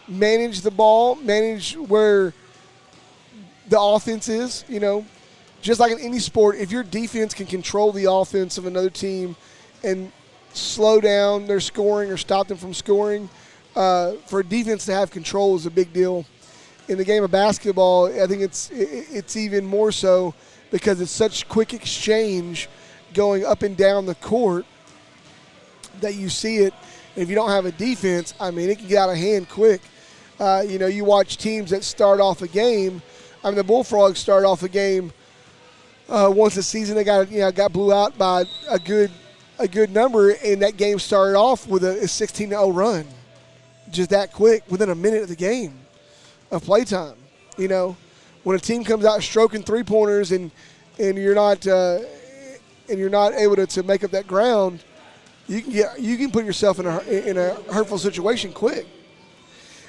manage the ball, manage where the offense is. You know, just like in any sport, if your defense can control the offense of another team and slow down their scoring or stop them from scoring, for a defense to have control is a big deal. In the game of basketball, I think it's even more so because it's such quick exchange going up and down the court that you see it. And if you don't have a defense, I mean, it can get out of hand quick. You watch teams that start off a game. I mean, the Bullfrogs started off a game once the season. They got blew out by a good number, and that game started off with a 16-0 run, just that quick, within a minute of the game of playtime. You know, when a team comes out stroking three-pointers and you're not able to make up that ground, you can put yourself in a hurtful situation quick.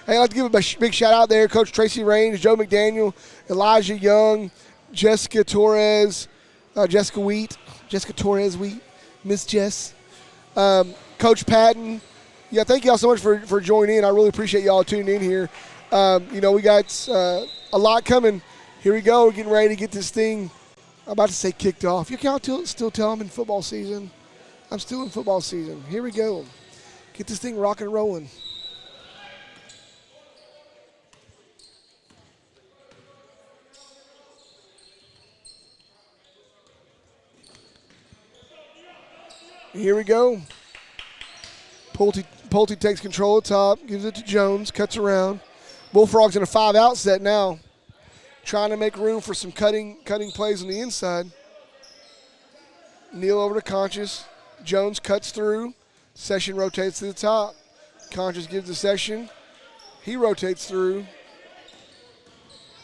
Hey, I'd like to give a big shout out there, Coach Tracy Raines, Joe McDaniel, Elijah Young, Jessica Torres Wheat, Miss Jess, Coach Patton. Yeah, thank y'all so much for joining in. I really appreciate y'all tuning in here. We got a lot coming. Here we go. We're getting ready to get this thing, I'm about to say kicked off. You can't still tell I'm in football season. I'm still in football season. Here we go. Get this thing rocking and rolling. Here we go. Pulte takes control at top, gives it to Jones, cuts around. Bullfrogs in a 5-out set now, trying to make room for some cutting plays on the inside. Neal over to Conscious. Jones cuts through. Session rotates to the top. Conscious gives the Session. He rotates through.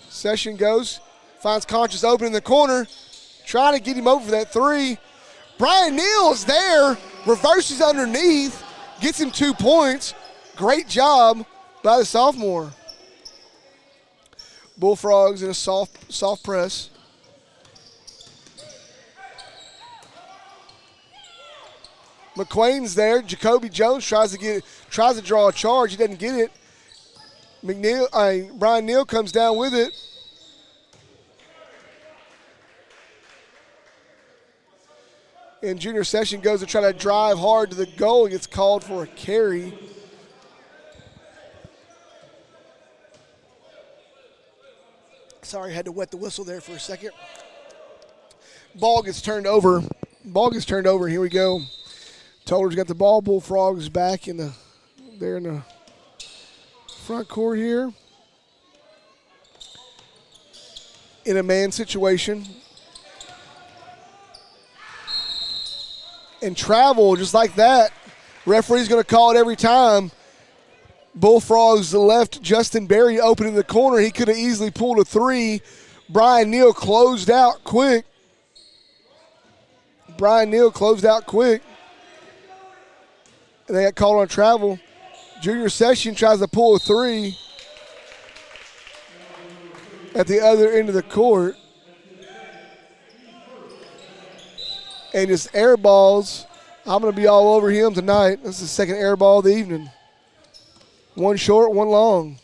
Session goes, finds Conscious open in the corner, trying to get him over for that three. Brian Neal is there, reverses underneath, gets him 2 points. Great job by the sophomore. Bullfrogs in a soft press. McQuain's there. Jacoby Jones tries to draw a charge. He doesn't get it. Brian Neal comes down with it. And Junior Session goes to try to drive hard to the goal. Gets called for a carry. Sorry, had to wet the whistle there for a second. Ball gets turned over. Here we go. Tolar's got the ball. Bullfrogs back in the front court here. In a man situation. And travel just like that. Referee's going to call it every time. Bullfrogs left Justin Berry open in the corner. He could have easily pulled a three. Brian Neal closed out quick. And they got called on travel. Junior Session tries to pull a three at the other end of the court. And just air balls. I'm going to be all over him tonight. This is the second air ball of the evening. One short, one long.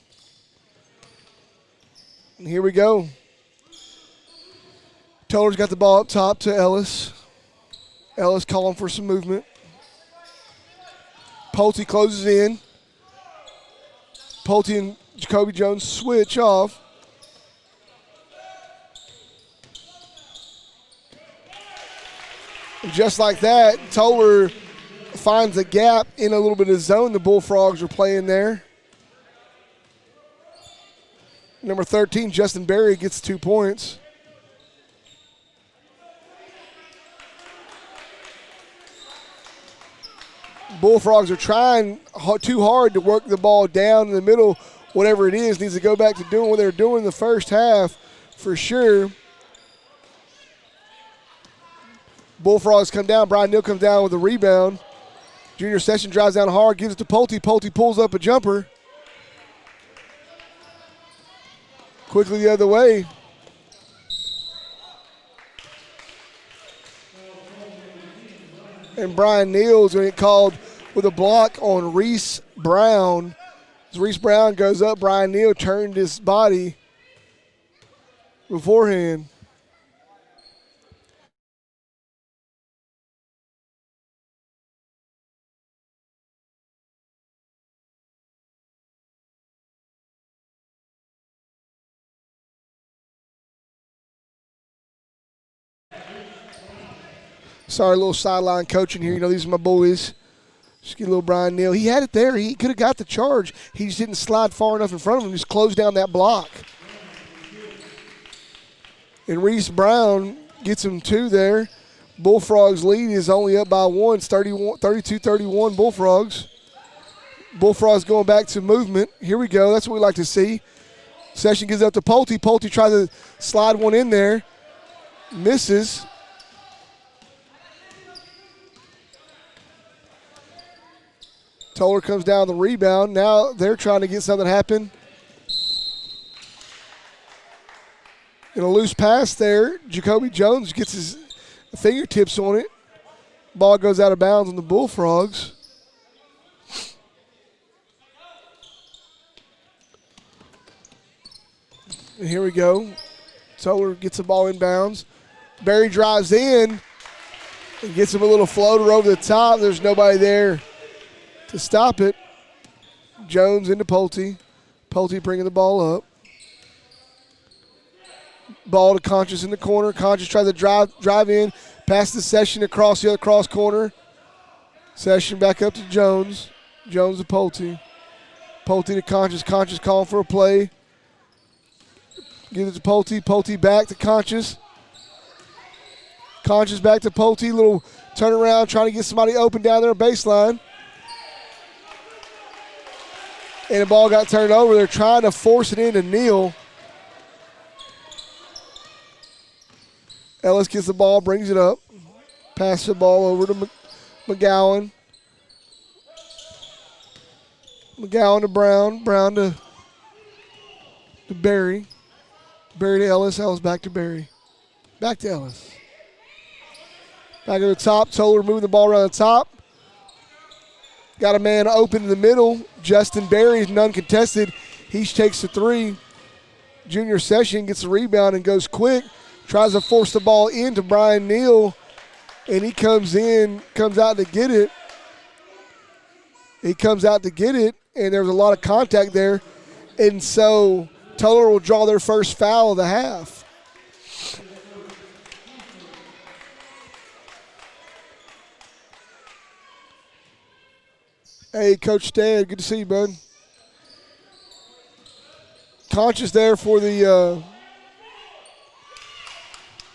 And here we go. Tolar's got the ball up top to Ellis. Ellis calling for some movement. Pulte closes in. Pulte and Jacoby Jones switch off. Just like that, Tolar finds a gap in a little bit of zone the Bullfrogs are playing there. Number 13, Justin Berry, gets 2 points. Bullfrogs are trying too hard to work the ball down in the middle. Whatever it is, needs to go back to doing what they were doing in the first half for sure. Bullfrogs come down. Brian Neal comes down with a rebound. Junior Session drives down hard, gives it to Pulte. Pulte pulls up a jumper. Quickly the other way. And Brian Neal's going to get called with a block on Reese Brown. As Reese Brown goes up, Brian Neal turned his body beforehand. Sorry, a little sideline coaching here. You know, these are my boys. Just get a little Brian Neal. He had it there. He could have got the charge. He just didn't slide far enough in front of him. Just closed down that block. And Reese Brown gets him 2 there. Bullfrogs lead is only up by 1. It's 32-31 Bullfrogs. Bullfrogs going back to movement. Here we go. That's what we like to see. Session gives up to Pulte. Pulte tries to slide one in there. Misses. Tolar comes down the rebound. Now they're trying to get something happen. In a loose pass there, Jacoby Jones gets his fingertips on it. Ball goes out of bounds on the Bullfrogs. And here we go. Tolar gets the ball in bounds. Barry drives in and gets him a little floater over the top. There's nobody there to stop it. Jones into Pulte. Pulte bringing the ball up. Ball to Conscious in the corner. Conscious tries to drive in. Pass the Session across the other cross corner. Session back up to Jones. Jones to Pulte. Pulte to Conscious. Conscious calling for a play. Gives it to Pulte. Pulte back to Conscious. Conscious back to Pulte. Little turnaround trying to get somebody open down there baseline. And the ball got turned over. They're trying to force it into Neal. Ellis gets the ball, brings it up. Passes the ball over to McGowan. McGowan to Brown. Brown to Berry. Berry to Ellis. Ellis back to Berry. Back to Ellis. Back to the top. Tolar moving the ball around the top. Got a man open in the middle. Justin Berry is none contested. He takes the 3. Junior Session gets the rebound and goes quick. Tries to force the ball into Brian Neal, and he comes out to get it. He comes out to get it, and there's a lot of contact there. And so Tolar will draw their first foul of the half. Hey, Coach Stead, good to see you, bud. Conscious there for the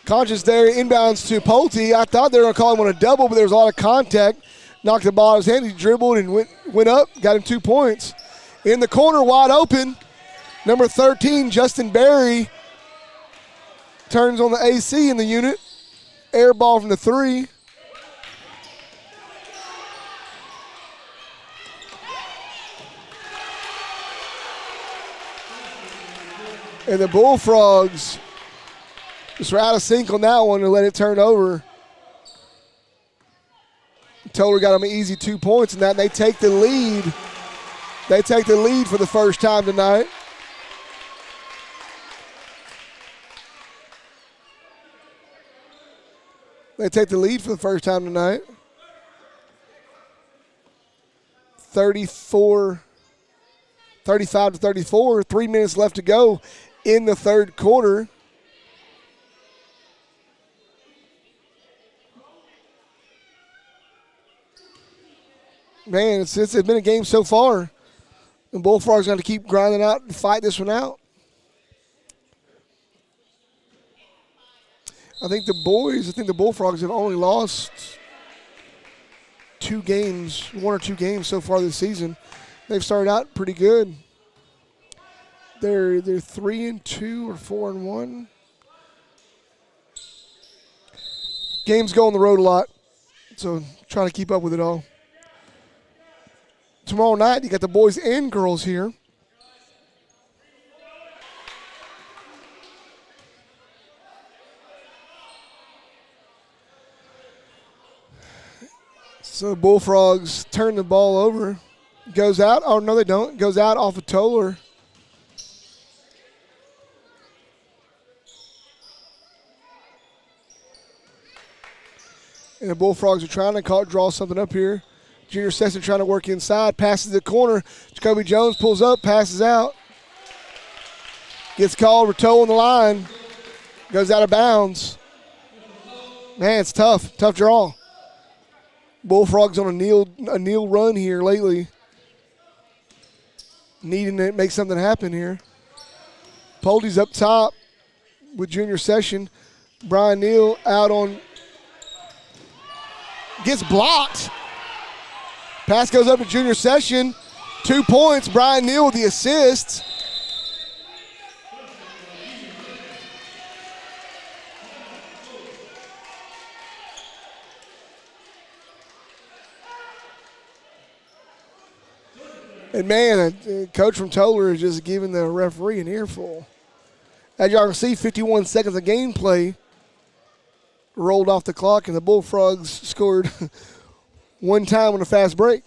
Conscious there, inbounds to Pulte. I thought they were going to call him on a double, but there was a lot of contact. Knocked the ball out of his hand. He dribbled and went up, got him 2 points. In the corner, wide open, number 13, Justin Berry, turns on the AC in the unit. Air ball from the 3. And the Bullfrogs just were out of sync on that one and let it turn over. Tolar got them an easy 2 points in that. And they take the lead. They take the lead for the first time tonight. They take the lead for the first time tonight. 35-34. 3 minutes left to go in the third quarter. man, it's been a game so far. And Bullfrogs going to keep grinding out and fight this one out. I think the Bullfrogs have only lost 1 or 2 games so far this season. They've started out pretty good. They're 3-2 or 4-1. Games go on the road a lot, so trying to keep up with it all. Tomorrow night, you got the boys and girls here. So Bullfrogs turn the ball over. Goes out. Oh, no, they don't. Goes out off of Tolar. And the Bullfrogs are trying to draw something up here. Junior Session trying to work inside. Passes the corner. Jacoby Jones pulls up, passes out. Gets called for toe on the line. Goes out of bounds. Man, it's tough. Tough draw. Bullfrogs on a kneel run here lately. Needing to make something happen here. Poldy's up top with Junior Session. Brian Neal out on. Gets blocked. Pass goes up to Junior Session. 2 points. Brian Neal with the assist. And, man, a coach from Tolar is just giving the referee an earful. As y'all can see, 51 seconds of gameplay rolled off the clock, and the Bullfrogs scored 1 time on a fast break.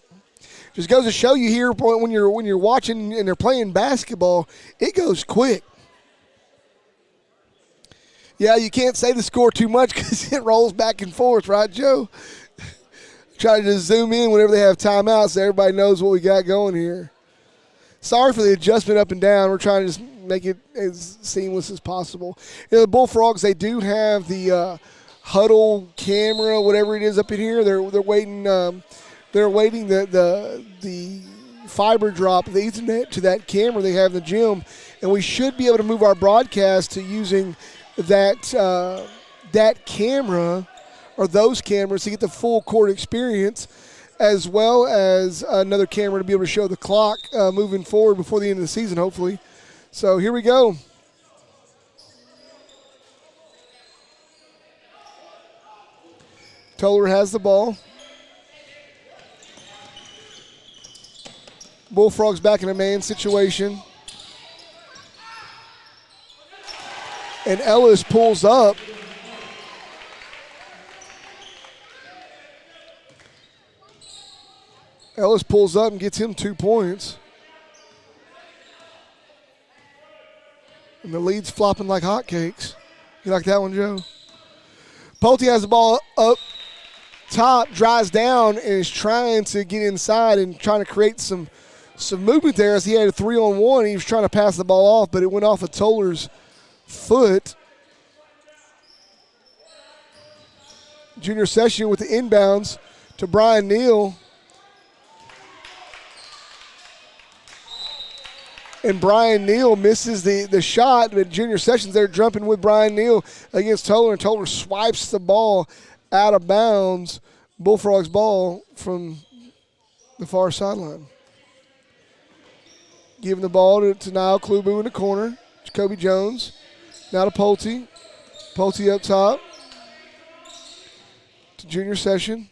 Just goes to show you here when you're watching and they're playing basketball, it goes quick. Yeah, you can't say the score too much because it rolls back and forth, right, Joe? Try to just zoom in whenever they have timeouts so everybody knows what we got going here. Sorry for the adjustment up and down. We're trying to just make it as seamless as possible. You know, the Bullfrogs, they do have the huddle camera, whatever it is up in here. They're waiting. They're waiting the fiber drop, the Ethernet to that camera they have in the gym, and we should be able to move our broadcast to using that camera. Or those cameras to get the full court experience, as well as another camera to be able to show the clock moving forward before the end of the season, hopefully. So here we go. Tolar has the ball. Bullfrogs back in a man situation. And Ellis pulls up. Ellis pulls up and gets him 2 points. And the lead's flopping like hotcakes. You like that one, Joe? Pulte has the ball up top, drives down, and is trying to get inside and trying to create some movement there as he had a 3-on-1. He was trying to pass the ball off, but it went off of Tolar's foot. Junior Session with the inbounds to Brian Neal. And Brian Neal misses the shot, but Junior Sessions there jumping with Brian Neal against Tolar, and Tolar swipes the ball out of bounds. Bullfrogs ball from the far sideline. Giving the ball to Niall Klubu in the corner. Jacoby Jones. Now to Pulte. Pulte up top. To Junior Session.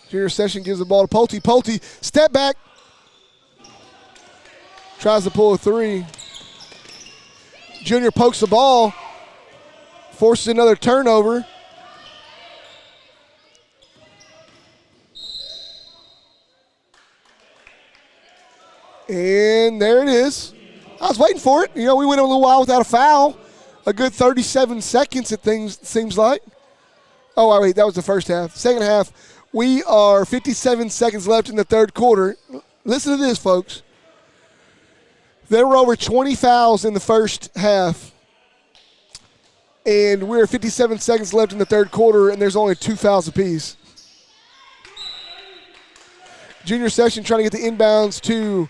Junior Session gives the ball to Pulte. Pulte, step back. Tries to pull a 3. Junior pokes the ball. Forces another turnover. And there it is. I was waiting for it. You know, we went a little while without a foul. A good 37 seconds, it seems like. Oh, wait, that was the first half. Second half. We are 57 seconds left in the third quarter. Listen to this, folks. There were over 20 fouls in the first half. And we're 57 seconds left in the third quarter, and there's only 2 fouls apiece. Junior Session trying to get the inbounds to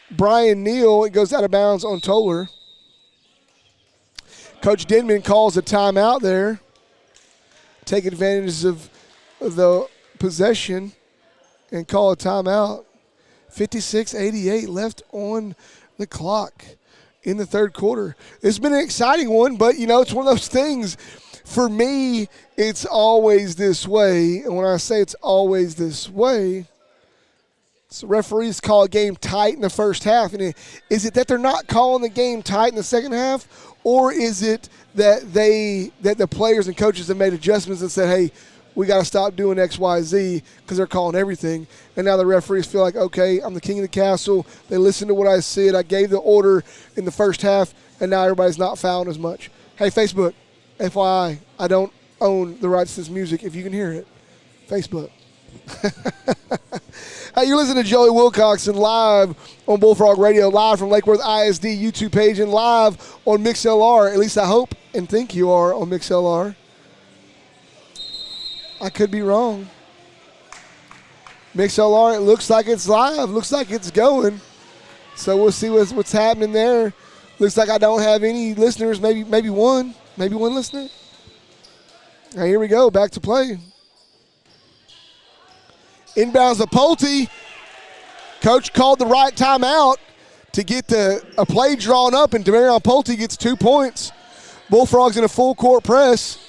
Brian Neal. It goes out of bounds on Tolar. Coach Denman calls a timeout there. Take advantage of the possession and call a timeout. 56-88 left on the clock in the third quarter. It's been an exciting one, but, it's one of those things. For me, it's always this way. And when I say it's always this way, so referees call a game tight in the first half. And is it that they're not calling the game tight in the second half, or is it that the players and coaches have made adjustments and said, hey, we got to stop doing X, Y, Z because they're calling everything. And now the referees feel like, okay, I'm the king of the castle. They listen to what I said. I gave the order in the first half, and now everybody's not fouling as much. Hey, Facebook, FYI, I don't own the rights to this music if you can hear it. Facebook. Hey, you're listening to Joey Wilcoxon live on Bullfrog Radio, live from Lake Worth ISD YouTube page, and live on MixLR. At least I hope and think you are on MixLR. I could be wrong. MixLR, it looks like it's live. Looks like it's going. So we'll see what's happening there. Looks like I don't have any listeners. Maybe one. Maybe one listener. Now here we go. Back to play. Inbounds to Pulte. Coach called the right timeout to get a play drawn up, and Demarion Pulte gets 2 points. Bullfrogs in a full court press.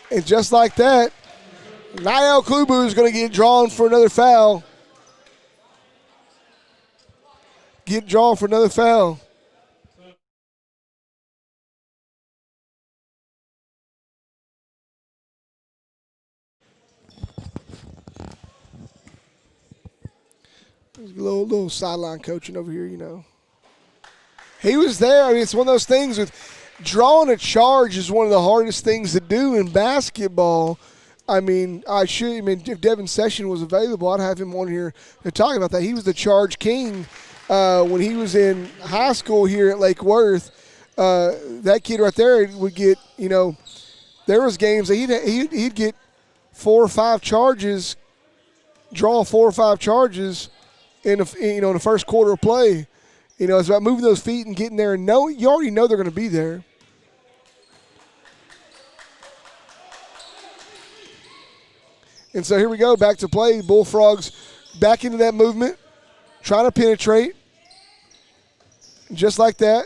And just like that, Niall Klubu is going to get drawn for another foul. Get drawn for another foul. There's a little sideline coaching over here, He was there. I mean, it's one of those things with drawing a charge is one of the hardest things to do in basketball. I mean, if Devin Session was available, I'd have him on here to talk about that. He was the charge king when he was in high school here at Lake Worth. That kid right there would get, there was games that he'd get 4 or 5 charges, draw 4 or 5 charges in the first quarter of play. It's about moving those feet and getting there, and you already know they're going to be there. And so here we go, back to play. Bullfrogs back into that movement, trying to penetrate. Just like that,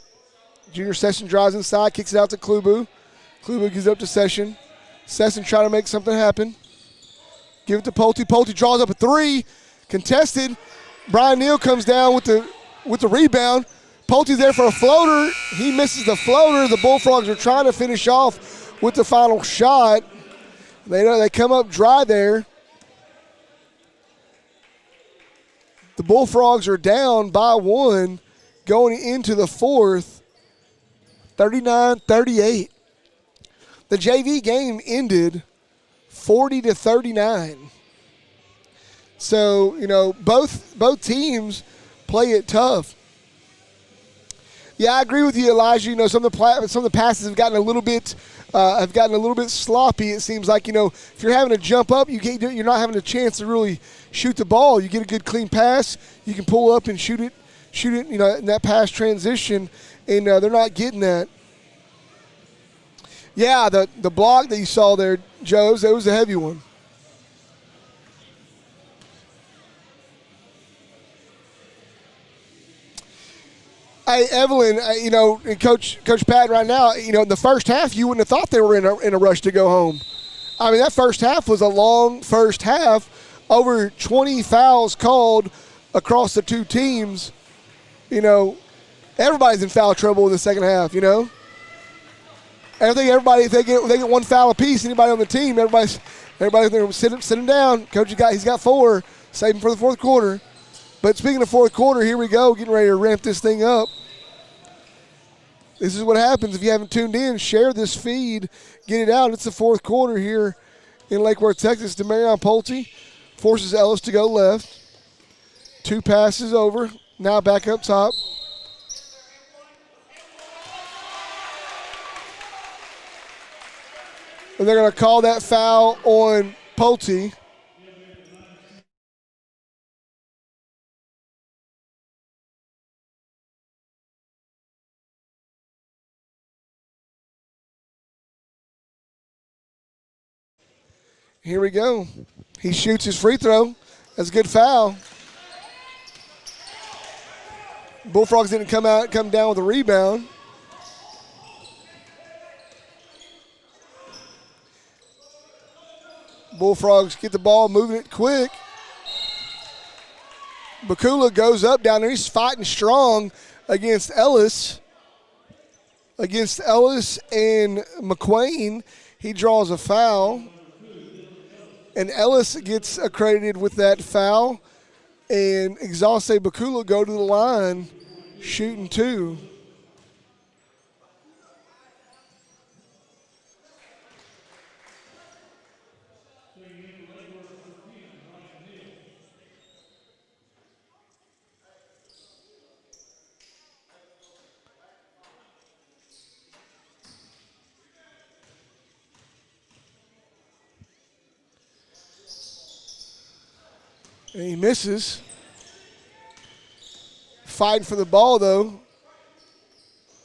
Junior Session drives inside, kicks it out to Klubu. Klubu gives it up to Session. Session trying to make something happen. Give it to Pulte. Pulte draws up a 3, contested. Brian Neal comes down with the rebound. Pulte's there for a floater. He misses the floater. The Bullfrogs are trying to finish off with the final shot. They come up dry there. The Bullfrogs are down by 1 going into the fourth, 39-38. The JV game ended 40-39. So, both teams play it tough. Yeah, I agree with you, Elijah. Some of the passes have gotten a little bit sloppy. It seems like if you're having to jump up, you're not having a chance to really shoot the ball. You get a good clean pass, you can pull up and shoot it. In that pass transition, and they're not getting that. Yeah, the block that you saw there, Joe, that was a heavy one. Hey, Evelyn, and Coach Pat right now, in the first half, you wouldn't have thought they were in a rush to go home. I mean, that first half was a long first half, over 20 fouls called across the two teams. Everybody's in foul trouble in the second half, I think everybody, if they get 1 foul apiece, anybody on the team, everybody's there sitting down. Coach he's got 4, save him for the fourth quarter. But speaking of fourth quarter, here we go, getting ready to ramp this thing up. This is what happens if you haven't tuned in. Share this feed, get it out. It's the fourth quarter here in Lake Worth, Texas. Demarion Pulte forces Ellis to go left. 2 passes over. Now back up top. And they're going to call that foul on Pulte. Here we go. He shoots his free throw. That's a good foul. Bullfrogs didn't come down with a rebound. Bullfrogs get the ball, moving it quick. Bakula goes up down there. He's fighting strong against Ellis. Against Ellis and McQueen, he draws a foul. And Ellis gets accredited with that foul. And Exauste Bakula go to the line, shooting 2. And he misses. Fighting for the ball, though.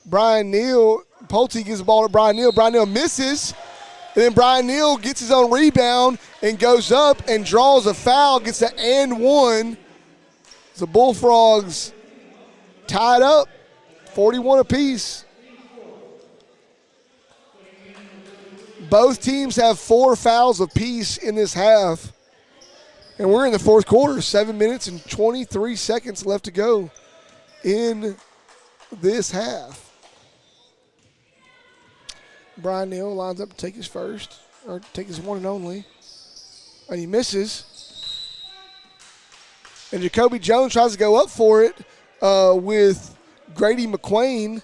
Brian Neal, Pulte gives the ball to Brian Neal. Brian Neal misses. And then Brian Neal gets his own rebound and goes up and draws a foul, gets an and one. The Bullfrogs tied up, 41 apiece. Both teams have 4 fouls apiece in this half. And we're in the fourth quarter, 7 minutes and 23 seconds left to go in this half. Brian Neal lines up to take his first, or take his one and only. And he misses. And Jacoby Jones tries to go up for it with Grady McQueen.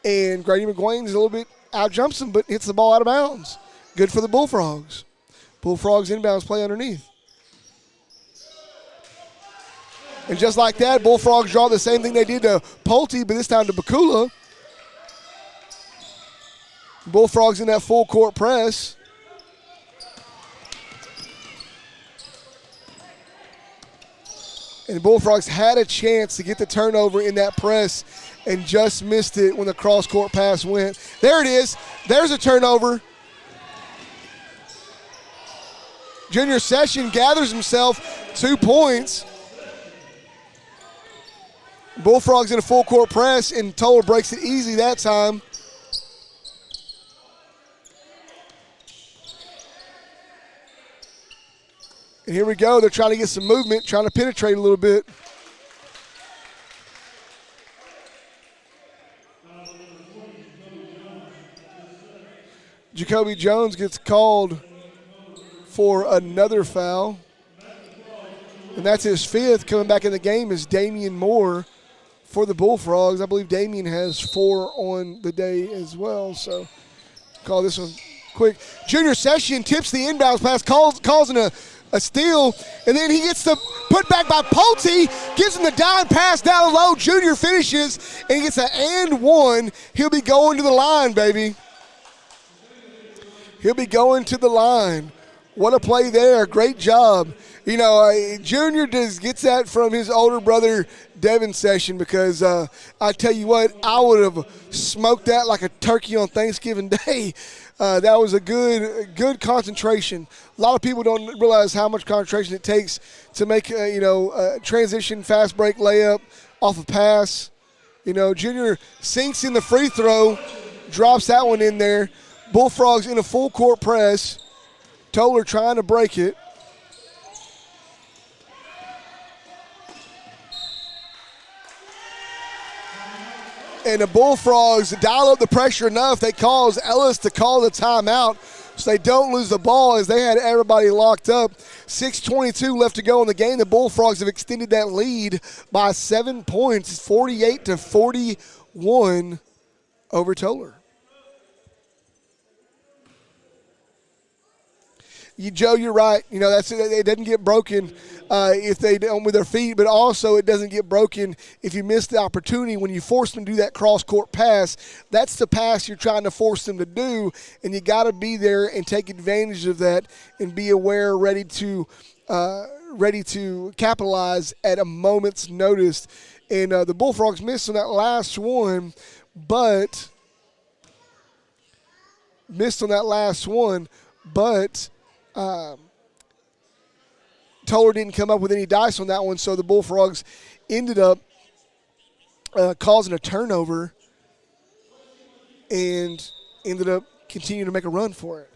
And Grady McQueen's a little bit out jumps him, but hits the ball out of bounds. Good for the Bullfrogs. Bullfrogs inbounds play underneath. And just like that, Bullfrogs draw the same thing they did to Pulte, but this time to Bakula. Bullfrogs in that full court press. And the Bullfrogs had a chance to get the turnover in that press and just missed it when the cross-court pass went. There it is. There's a turnover. Junior Session gathers himself 2 points. Bullfrogs in a full court press, and Tolar breaks it easy that time. And here we go. They're trying to get some movement, trying to penetrate a little bit. Jacoby Jones gets called for another foul. And that's his 5th. Coming back in the game is Damian Moore for the Bullfrogs. I believe Damian has 4 on the day as well. So call this one quick. Junior Session tips the inbounds pass, causing a steal, and then he gets the put back by Pulte, gives him the dime pass down low. Junior finishes, and he gets an and one. He'll be going to the line, baby. He'll be going to the line. What a play there. Great job. You know, Junior just gets that from his older brother, Devin Session, because I tell you what, I would have smoked that like a turkey on Thanksgiving Day. That was a good concentration. A lot of people don't realize how much concentration it takes to make, a transition, fast break layup off a pass. You know, Junior sinks in the free throw, drops that one in there. Bullfrogs in a full court press. Tolar trying to break it. And the Bullfrogs dial up the pressure enough. They cause Ellis to call the timeout so they don't lose the ball as they had everybody locked up. 6:22 left to go in the game. The Bullfrogs have extended that lead by 7 points, 48-41 over Tolar. Joe, you're right. That's it doesn't get broken if they don't with their feet, but also it doesn't get broken if you miss the opportunity when you force them to do that cross-court pass. That's the pass you're trying to force them to do, and you got to be there and take advantage of that and be aware, ready to capitalize at a moment's notice. And the Bullfrogs missed on that last one, but Tolar didn't come up with any dice on that one, so the Bullfrogs ended up causing a turnover and ended up continuing to make a run for it.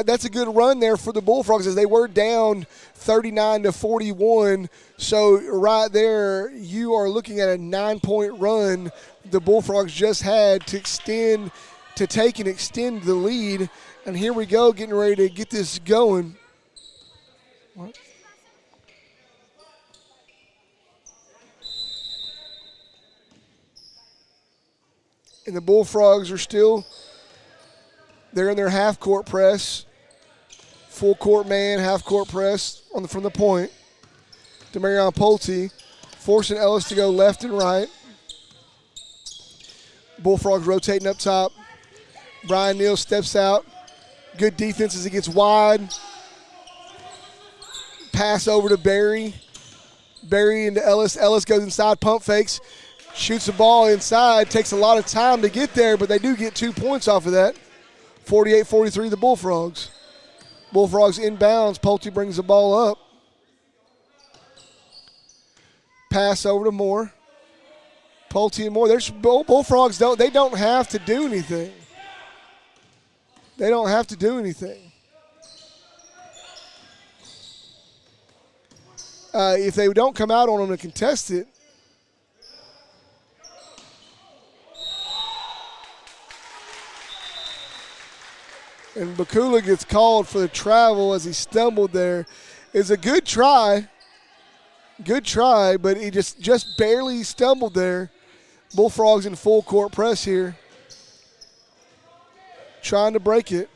That's a good run there for the Bullfrogs as they were down 39-41. So right there, you are looking at a 9-point run the Bullfrogs just had to extend the lead. And here we go, getting ready to get this going. What? And the Bullfrogs are still there in their half-court press. Full-court man, half-court press from the point. Demarion Pulte forcing Ellis to go left and right. Bullfrogs rotating up top. Brian Neal steps out. Good defense as he gets wide. Pass over to Barry. Barry into Ellis. Ellis goes inside, pump fakes. Shoots the ball inside. Takes a lot of time to get there, but they do get 2 points off of that. 48-43 the Bullfrogs. Bullfrogs inbounds. Pulte brings the ball up. Pass over to Moore. Pulte and Moore. There's Bullfrogs don't have to do anything. They don't have to do anything. If they don't come out on them to contest it, and Bakula gets called for the travel as he stumbled there. It's a good try, but he just barely stumbled there. Bullfrogs in full court press here. Trying to break it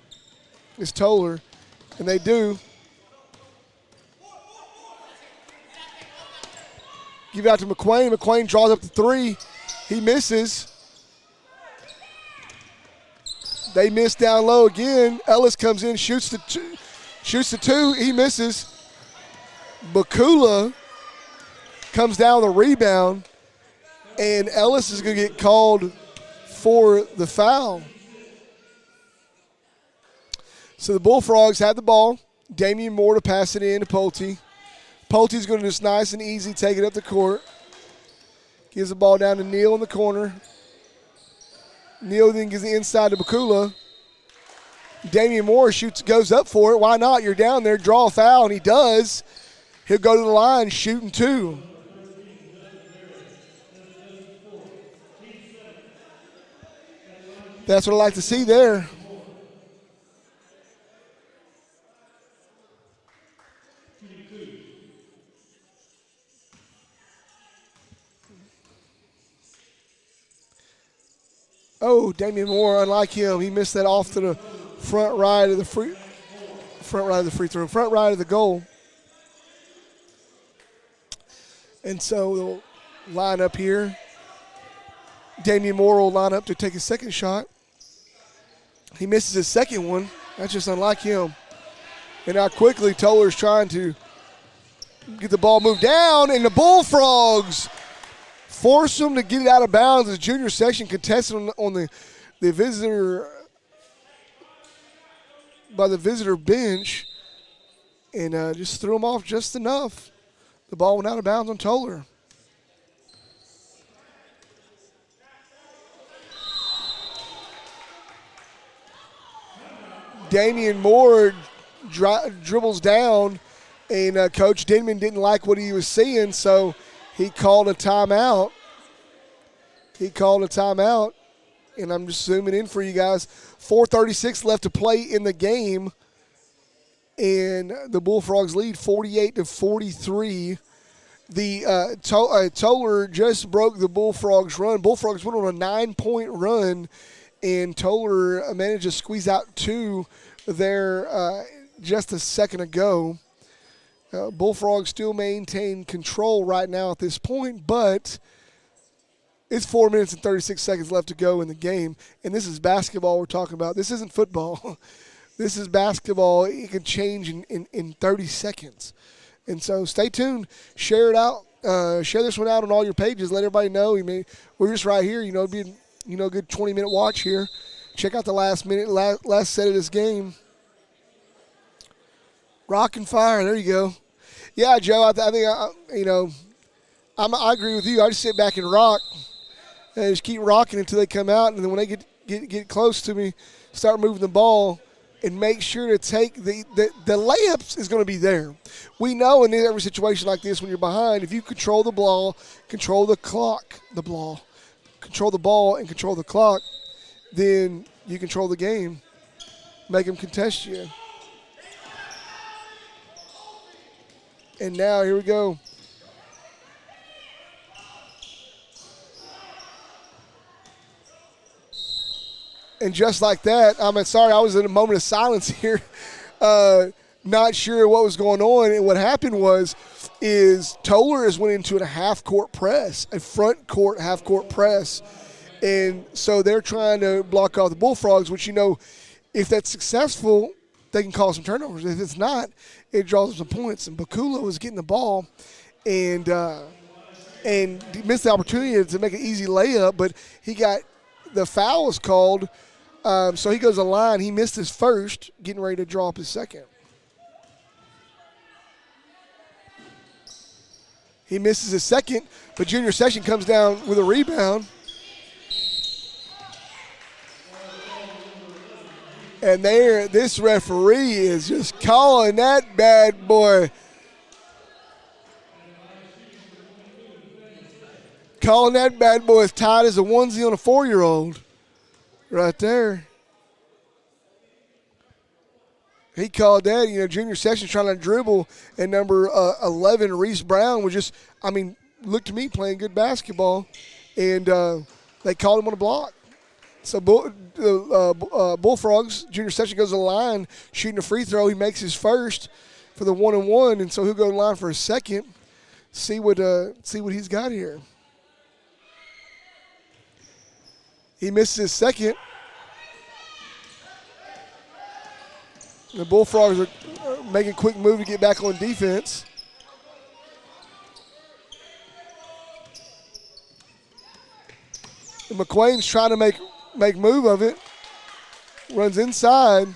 is Tolar, and they do. Give it out to McQuain. McQuain draws up the three. He misses. They miss down low again. Ellis comes in, shoots the two. He misses. Bakula comes down with a rebound, and Ellis is going to get called for the foul. So the Bullfrogs have the ball. Damian Moore to pass it in to Pulte. Pulte's going to just nice and easy take it up the court. Gives the ball down to Neal in the corner. Neal then gives the inside to Bakula. Damian Moore goes up for it. Why not? You're down there, draw a foul, and he does. He'll go to the line, shooting two. That's what I like to see there. Oh, Damian Moore, unlike him, he missed that off to the front right of the free throw, front right of the goal. And so they'll line up here. Damian Moore will line up to take his second shot. He misses his second one. That's just unlike him. And now quickly Tolar's trying to get the ball moved down, and the Bullfrogs force him to get it out of bounds as junior section contested on the visitor by the visitor bench, and just threw him off just enough. The ball went out of bounds on Tolar. Damian Moore dribbles down, and Coach Denman didn't like what he was seeing, so he called a timeout. And I'm just zooming in for you guys. 4:36 left to play in the game, and the Bullfrogs lead 48-43. The Tolar just broke the Bullfrogs' run. Bullfrogs went on a 9-point run, and Tolar managed to squeeze out two there just a second ago. Bullfrogs still maintain control right now at this point, but it's 4 minutes and 36 seconds left to go in the game, and this is basketball we're talking about. This isn't football. This is basketball. It can change in 30 seconds. And so stay tuned. Share it out. Share this one out on all your pages. Let everybody know. We're just right here. It'd be a good 20-minute watch here. Check out the last set of this game. Rock and fire. There you go. Yeah, Joe. I think I agree with you. I just sit back and rock, and just keep rocking until they come out, and then when they get close to me, start moving the ball, and make sure to take the layups is going to be there. We know in every situation like this, when you're behind, if you control the ball, control the clock, control the ball, and control the clock, then you control the game. Make them contest you. And now, here we go. And just like that, I was in a moment of silence here, not sure what was going on. And what happened is Tolar went into a half-court press, a front-court, half-court press. And so they're trying to block off the Bullfrogs, which, if that's successful, they can cause some turnovers. If it's not, it draws them some points. And Bakula was getting the ball and missed the opportunity to make an easy layup, but the foul was called, so he goes to the line. He missed his first, getting ready to draw up his second. He misses his second, but Junior Session comes down with a rebound. And this referee is just calling that bad boy. Calling that bad boy as tight as a onesie on a 4-year-old. Right there. He called that, Junior Sessions trying to dribble, and number 11, Reese Brown, was just, looked to me playing good basketball, and they called him on a block. So Bullfrogs, Junior Session goes to the line, shooting a free throw. He makes his first for the 1-and-1, and so he'll go to the line for a second. See what he's got here. He misses his second. The Bullfrogs are making a quick move to get back on defense. And McQuain's trying to make move of it. Runs inside.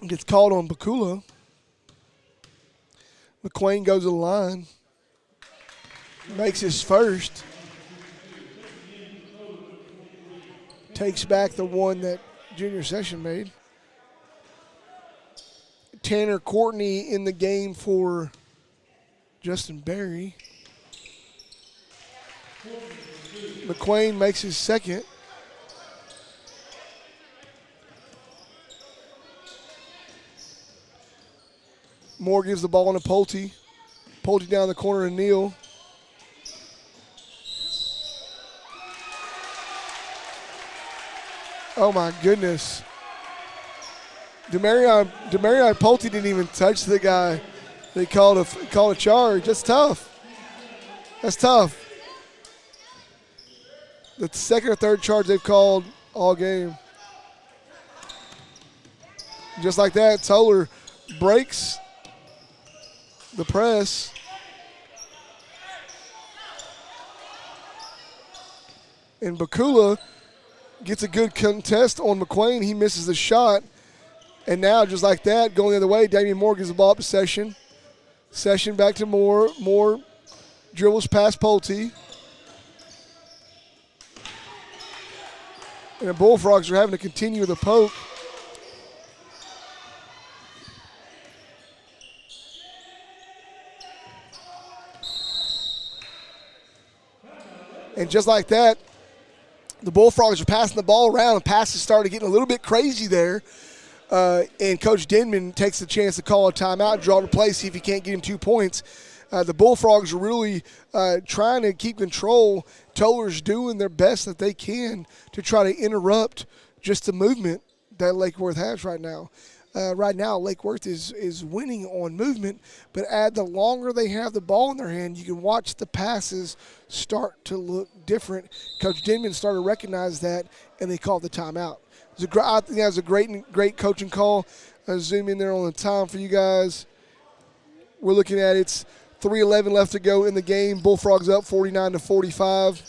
Gets called on Bakula. McQuain goes to the line. Makes his first. Takes back the one that Junior Session made. Tanner Courtney in the game for Justin Berry. McQuain makes his second. Moore gives the ball on to Pulte. Pulte down the corner to Neal. Oh my goodness. Demarion Pulte didn't even touch the guy. They called a charge. That's tough. That's tough. The second or third charge they've called all game. Just like that, Tolar breaks the press. And Bakula gets a good contest on McQuain. He misses the shot. And now, just like that, going the other way, Damian Moore gives the ball up to Session. Session back to Moore. Moore dribbles past Pulte. And the Bullfrogs are having to continue the poke. And just like that, the Bullfrogs are passing the ball around, and passes started getting a little bit crazy there. And Coach Denman takes the chance to call a timeout, draw a play, see if he can't get him 2 points. The Bullfrogs are really trying to keep control. Tolar's doing their best that they can to try to interrupt just the movement that Lake Worth has right now. Right now, Lake Worth is winning on movement, but the longer they have the ball in their hand, you can watch the passes start to look different. Coach Denman started to recognize that, and they called the timeout. I think that was a great coaching call. I'll zoom in there on the time for you guys. We're looking at it's 3:11 left to go in the game. Bullfrogs up 49-45.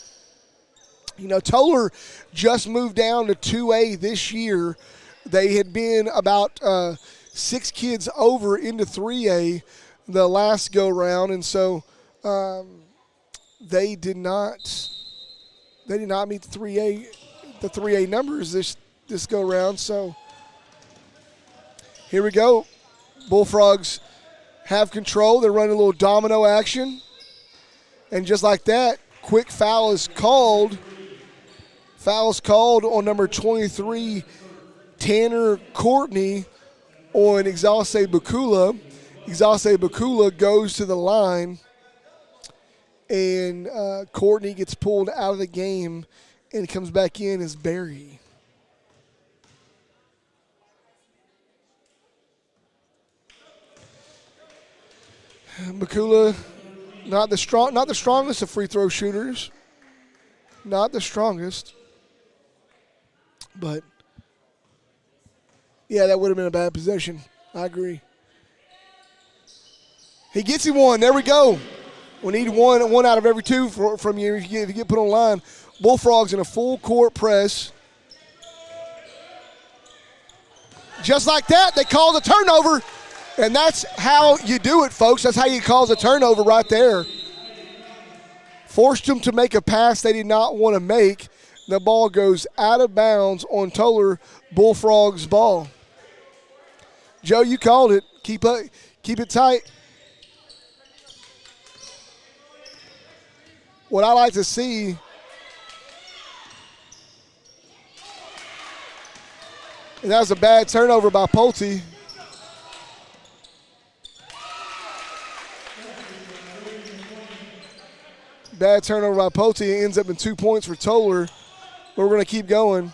You know, Tolar just moved down to 2A this year. They had been about 6 kids over into 3A the last go-round, and so they did not meet the 3A numbers this go-round. So here we go. Bullfrogs have control. They're running a little domino action, and just like that, quick foul is called. Foul is called on number 23. Tanner Courtney on Exalce Bakula. Exalce Bakula goes to the line, and Courtney gets pulled out of the game and comes back in as Barry. Bakula, not the strongest of free throw shooters. Not the strongest, but yeah, that would have been a bad possession. I agree. He gets him one. There we go. We need one out of every 2 from you if you get put on line. Bullfrogs in a full court press. Just like that, they call the turnover. And that's how you do it, folks. That's how you cause a turnover right there. Forced them to make a pass they did not want to make. The ball goes out of bounds on Tolar Bullfrogs ball. Joe, you called it. Keep it tight. What I like to see, and that was a bad turnover by Pulte. Bad turnover by Pulte. It ends up in 2 points for Tolar. But we're going to keep going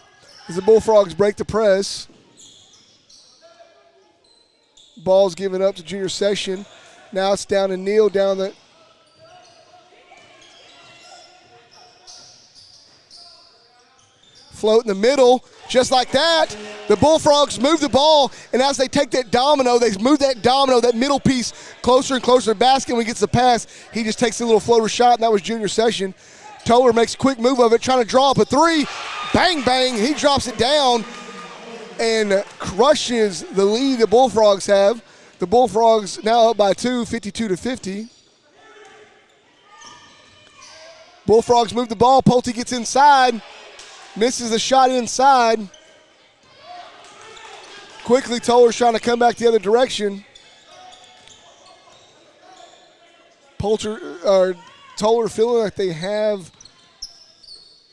as the Bullfrogs break the press. Ball's given up to Junior Session. Now it's down to Neal down the float in the middle. Just like that, the Bullfrogs move the ball, and as they take that domino, they move that middle piece closer and closer to the basket. When he gets the pass, he just takes a little floater shot, and that was Junior Session. Tolar makes a quick move of it, trying to draw up a 3. Bang, bang. He drops it down and crushes the lead the Bullfrogs have. The Bullfrogs now up by 2, 52-50. Bullfrogs move the ball. Pulte gets inside. Misses the shot inside. Quickly, Tolar's trying to come back the other direction. Tolar feeling like they have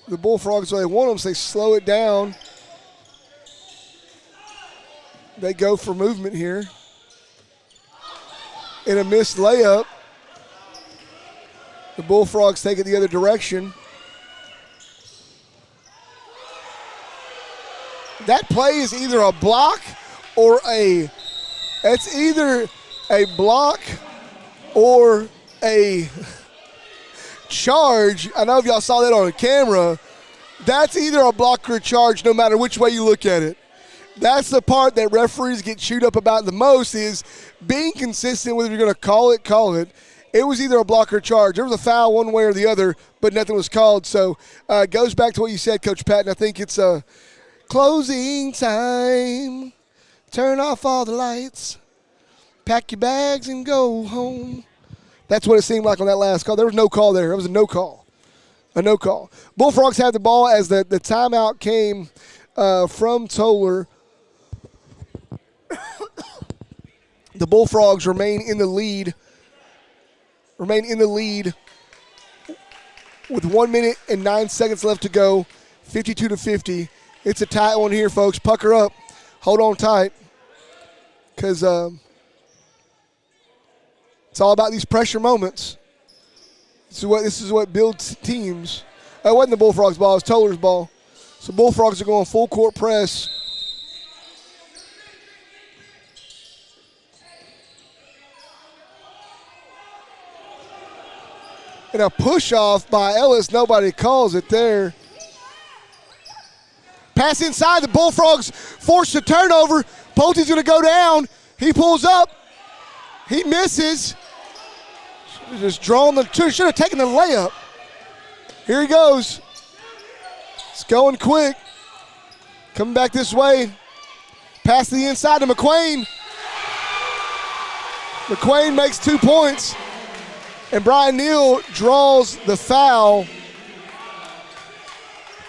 the Bullfrogs where they want them, so they slow it down. They go for movement here. In a missed layup, the Bullfrogs take it the other direction. That play is either a block or it's either a block or a charge. I know if y'all saw that on camera, that's either a block or a charge no matter which way you look at it. That's the part that referees get chewed up about the most, is being consistent with if you're going to call it. It was either a block or a charge. There was a foul one way or the other, but nothing was called. So it goes back to what you said, Coach Patton. I think it's closing time. Turn off all the lights. Pack your bags and go home. That's what it seemed like on that last call. There was no call there. It was a no call. A no call. Bullfrogs had the ball as the timeout came from Tolar. The Bullfrogs remain in the lead with 1 minute and 9 seconds left to go, 52-50. It's a tight one here, folks. Pucker up. Hold on tight, because It's all about these pressure moments. This is what builds teams. It wasn't the Bullfrogs' ball. It was Tolar's ball. So Bullfrogs are going full court press. And a push-off by Ellis. Nobody calls it there. Pass inside. The Bullfrogs force a turnover. Pulte's going to go down. He pulls up. He misses. Should have just drawn the two. Should have taken the layup. Here he goes. It's going quick. Coming back this way. Pass to the inside to McQuain. McQuain makes 2 points. And Brian Neal draws the foul.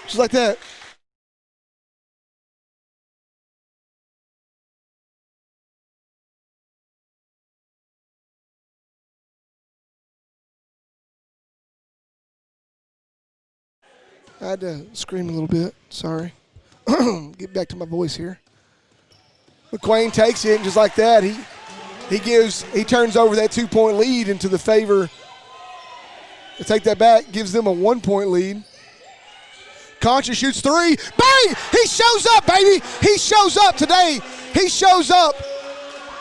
Just like that. I had to scream a little bit. Sorry. Get back to my voice here. McQuain takes it, and just like that, he turns over that 2-point lead into the favor. To take that back, gives them a 1-point lead. Concha shoots 3. Bang! He shows up, baby. He shows up today. He shows up.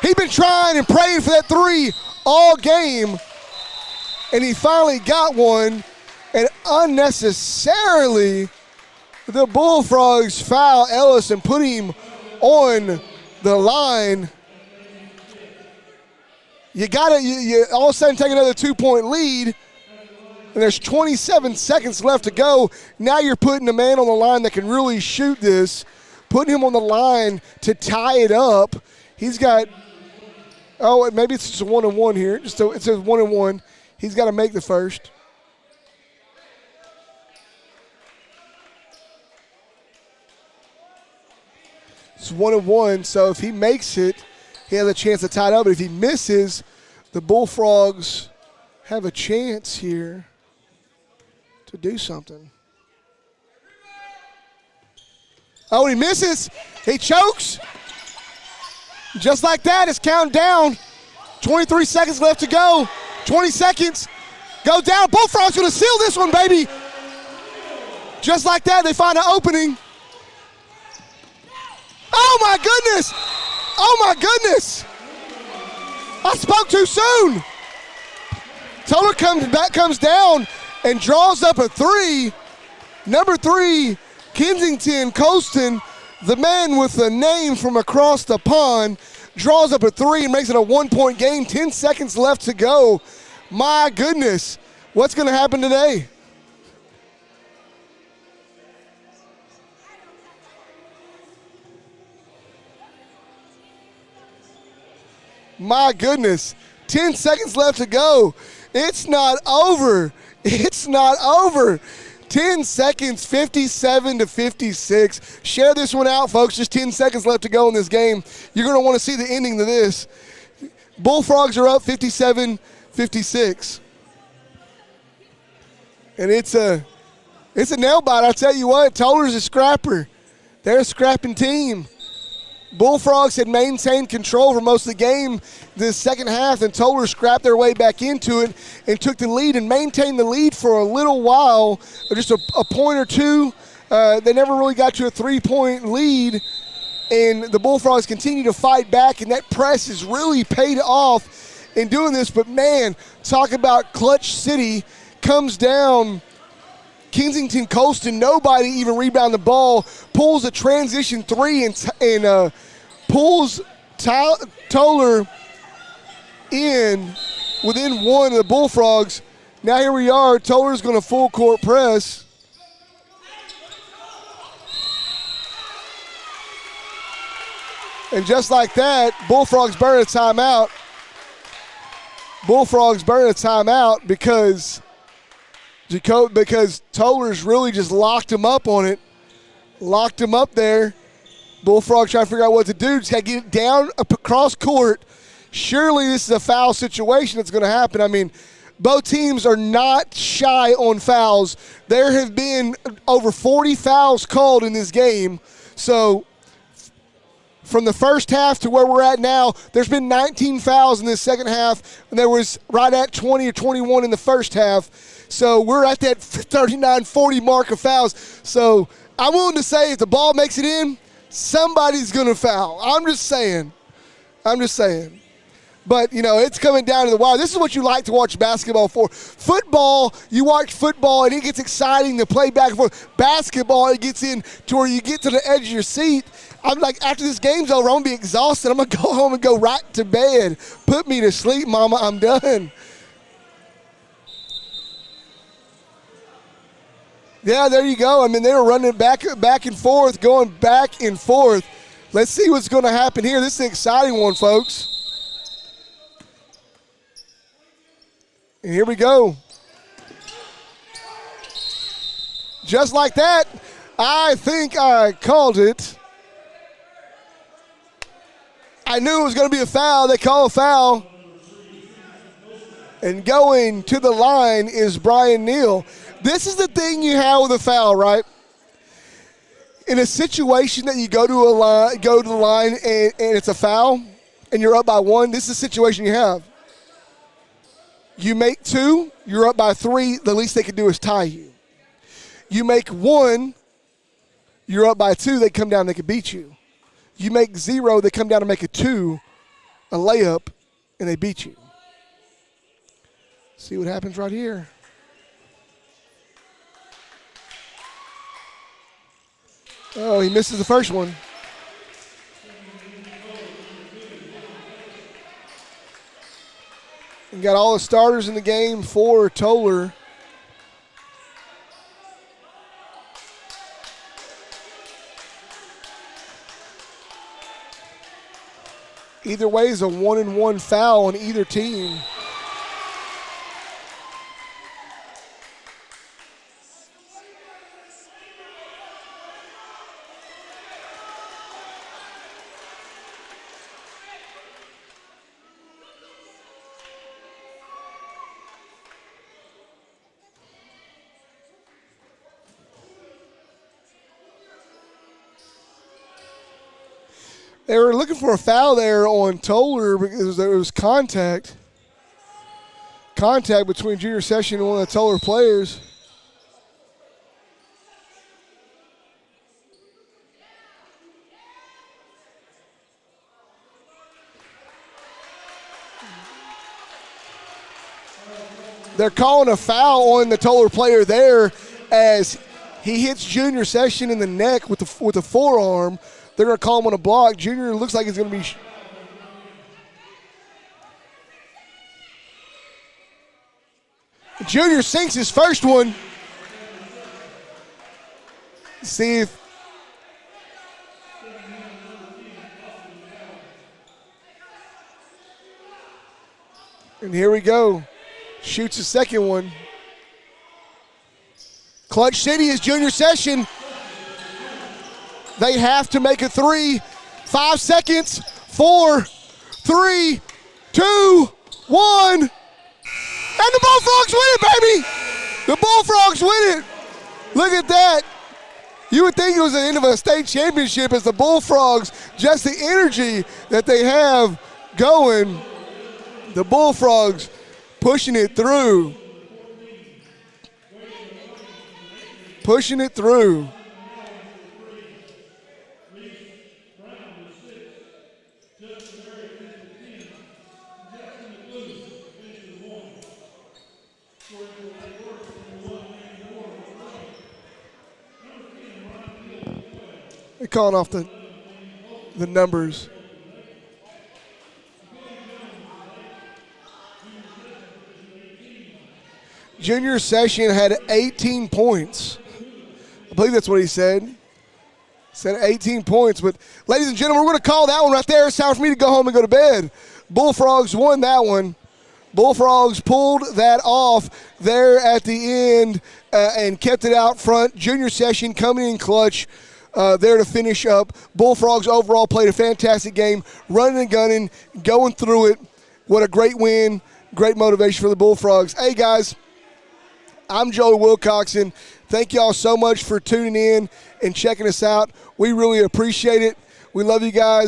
He's been trying and praying for that 3 all game, and he finally got one. And unnecessarily, the Bullfrogs foul Ellis and put him on the line. You all of a sudden take another 2-point lead, and there's 27 seconds left to go. Now you're putting a man on the line that can really shoot this, putting him on the line to tie it up. He's got, maybe it's just a 1-and-1 here. It says 1-and-1. He's got to make the first. It's 1-and-1, so if he makes it, he has a chance to tie it up. But if he misses, the Bullfrogs have a chance here to do something. Oh, and he misses. He chokes. Just like that, it's counting down. 23 seconds left to go. 20 seconds. Go down. Bullfrogs going to seal this one, baby. Just like that, they find an opening. Oh, my goodness. Oh, my goodness. I spoke too soon. Tolar comes down and draws up a 3. Number 3, Kensington Colston, the man with the name from across the pond, draws up a 3 and makes it a 1-point game. 10 seconds left to go. My goodness. What's going to happen today? My goodness. 10 seconds left to go. It's not over. It's not over. 10 seconds, 57-56. Share this one out, folks. Just 10 seconds left to go in this game. You're going to want to see the ending to this. Bullfrogs are up 57-56. And it's a nail biter. I tell you what, Tolar's a scrapper. They're a scrapping team. Bullfrogs had maintained control for most of the game the second half, and Tolar scrapped their way back into it and took the lead and maintained the lead for a little while, just a point or two. They never really got to a 3-point lead, and the Bullfrogs continue to fight back, and that press has really paid off in doing this. But, man, talk about Clutch City. Comes down Kensington Colston, nobody even rebound the ball, pulls a transition 3 and pulls Tolar in within 1 of the Bullfrogs. Now here we are, Tolar's going to full court press. And just like that, Bullfrogs burn a timeout. Bullfrogs burn a timeout because Tolar's really just locked him up on it. Locked him up there. Bullfrogs trying to figure out what to do. Just got to get it down across court. Surely this is a foul situation that's going to happen. I mean, both teams are not shy on fouls. There have been over 40 fouls called in this game. So from the first half to where we're at now, there's been 19 fouls in this second half, and there was right at 20 or 21 in the first half. So we're at that 39-40 mark of fouls. So I'm willing to say if the ball makes it in, somebody's going to foul. I'm just saying. But, it's coming down to the wire. This is what you like to watch basketball for. Football, you watch football, and it gets exciting to play back and forth. Basketball, it gets in to where you get to the edge of your seat. I'm like, after this game's over, I'm going to be exhausted. I'm going to go home and go right to bed. Put me to sleep, mama. I'm done. Yeah, there you go. I mean, they were running back and forth, going back and forth. Let's see what's going to happen here. This is an exciting one, folks. And here we go. Just like that, I think I called it. I knew it was going to be a foul. They call a foul. And going to the line is Brian Neal. This is the thing you have with a foul, right? In a situation that you go to the line and it's a foul and you're up by 1, this is the situation you have. You make 2, you're up by 3, the least they can do is tie you. You make 1, you're up by 2, they come down, they can beat you. You make 0, they come down and make a 2, a layup, and they beat you. See what happens right here. Oh, he misses the first one. And got all the starters in the game for Tolar. Either way is a 1-and-1 foul on either team. They were looking for a foul there on Tolar because there was contact between Junior Session and one of the Tolar players. They're calling a foul on the Tolar player there as he hits Junior Session in the neck with the forearm. They're going to call him on a block. Junior looks like he's going to be. Junior sinks his first one. See if. And here we go. Shoots the second one. Clutch City is Junior Session. They have to make a 3. 5 seconds. 4, 3, 2, 1. And the Bullfrogs win it, baby. The Bullfrogs win it. Look at that. You would think it was the end of a state championship as the Bullfrogs, just the energy that they have going. The Bullfrogs pushing it through. Pushing it through. They're calling off the numbers. Junior Session had 18 points. I believe that's what he said. He said 18 points. But, ladies and gentlemen, we're going to call that one right there. It's time for me to go home and go to bed. Bullfrogs won that one. Bullfrogs pulled that off there at the end and kept it out front. Junior Session coming in clutch. There to finish up. Bullfrogs overall played a fantastic game, running and gunning, going through it. What a great win, great motivation for the Bullfrogs. Hey, guys, I'm Joey Wilcoxon. Thank y'all so much for tuning in and checking us out. We really appreciate it. We love you guys.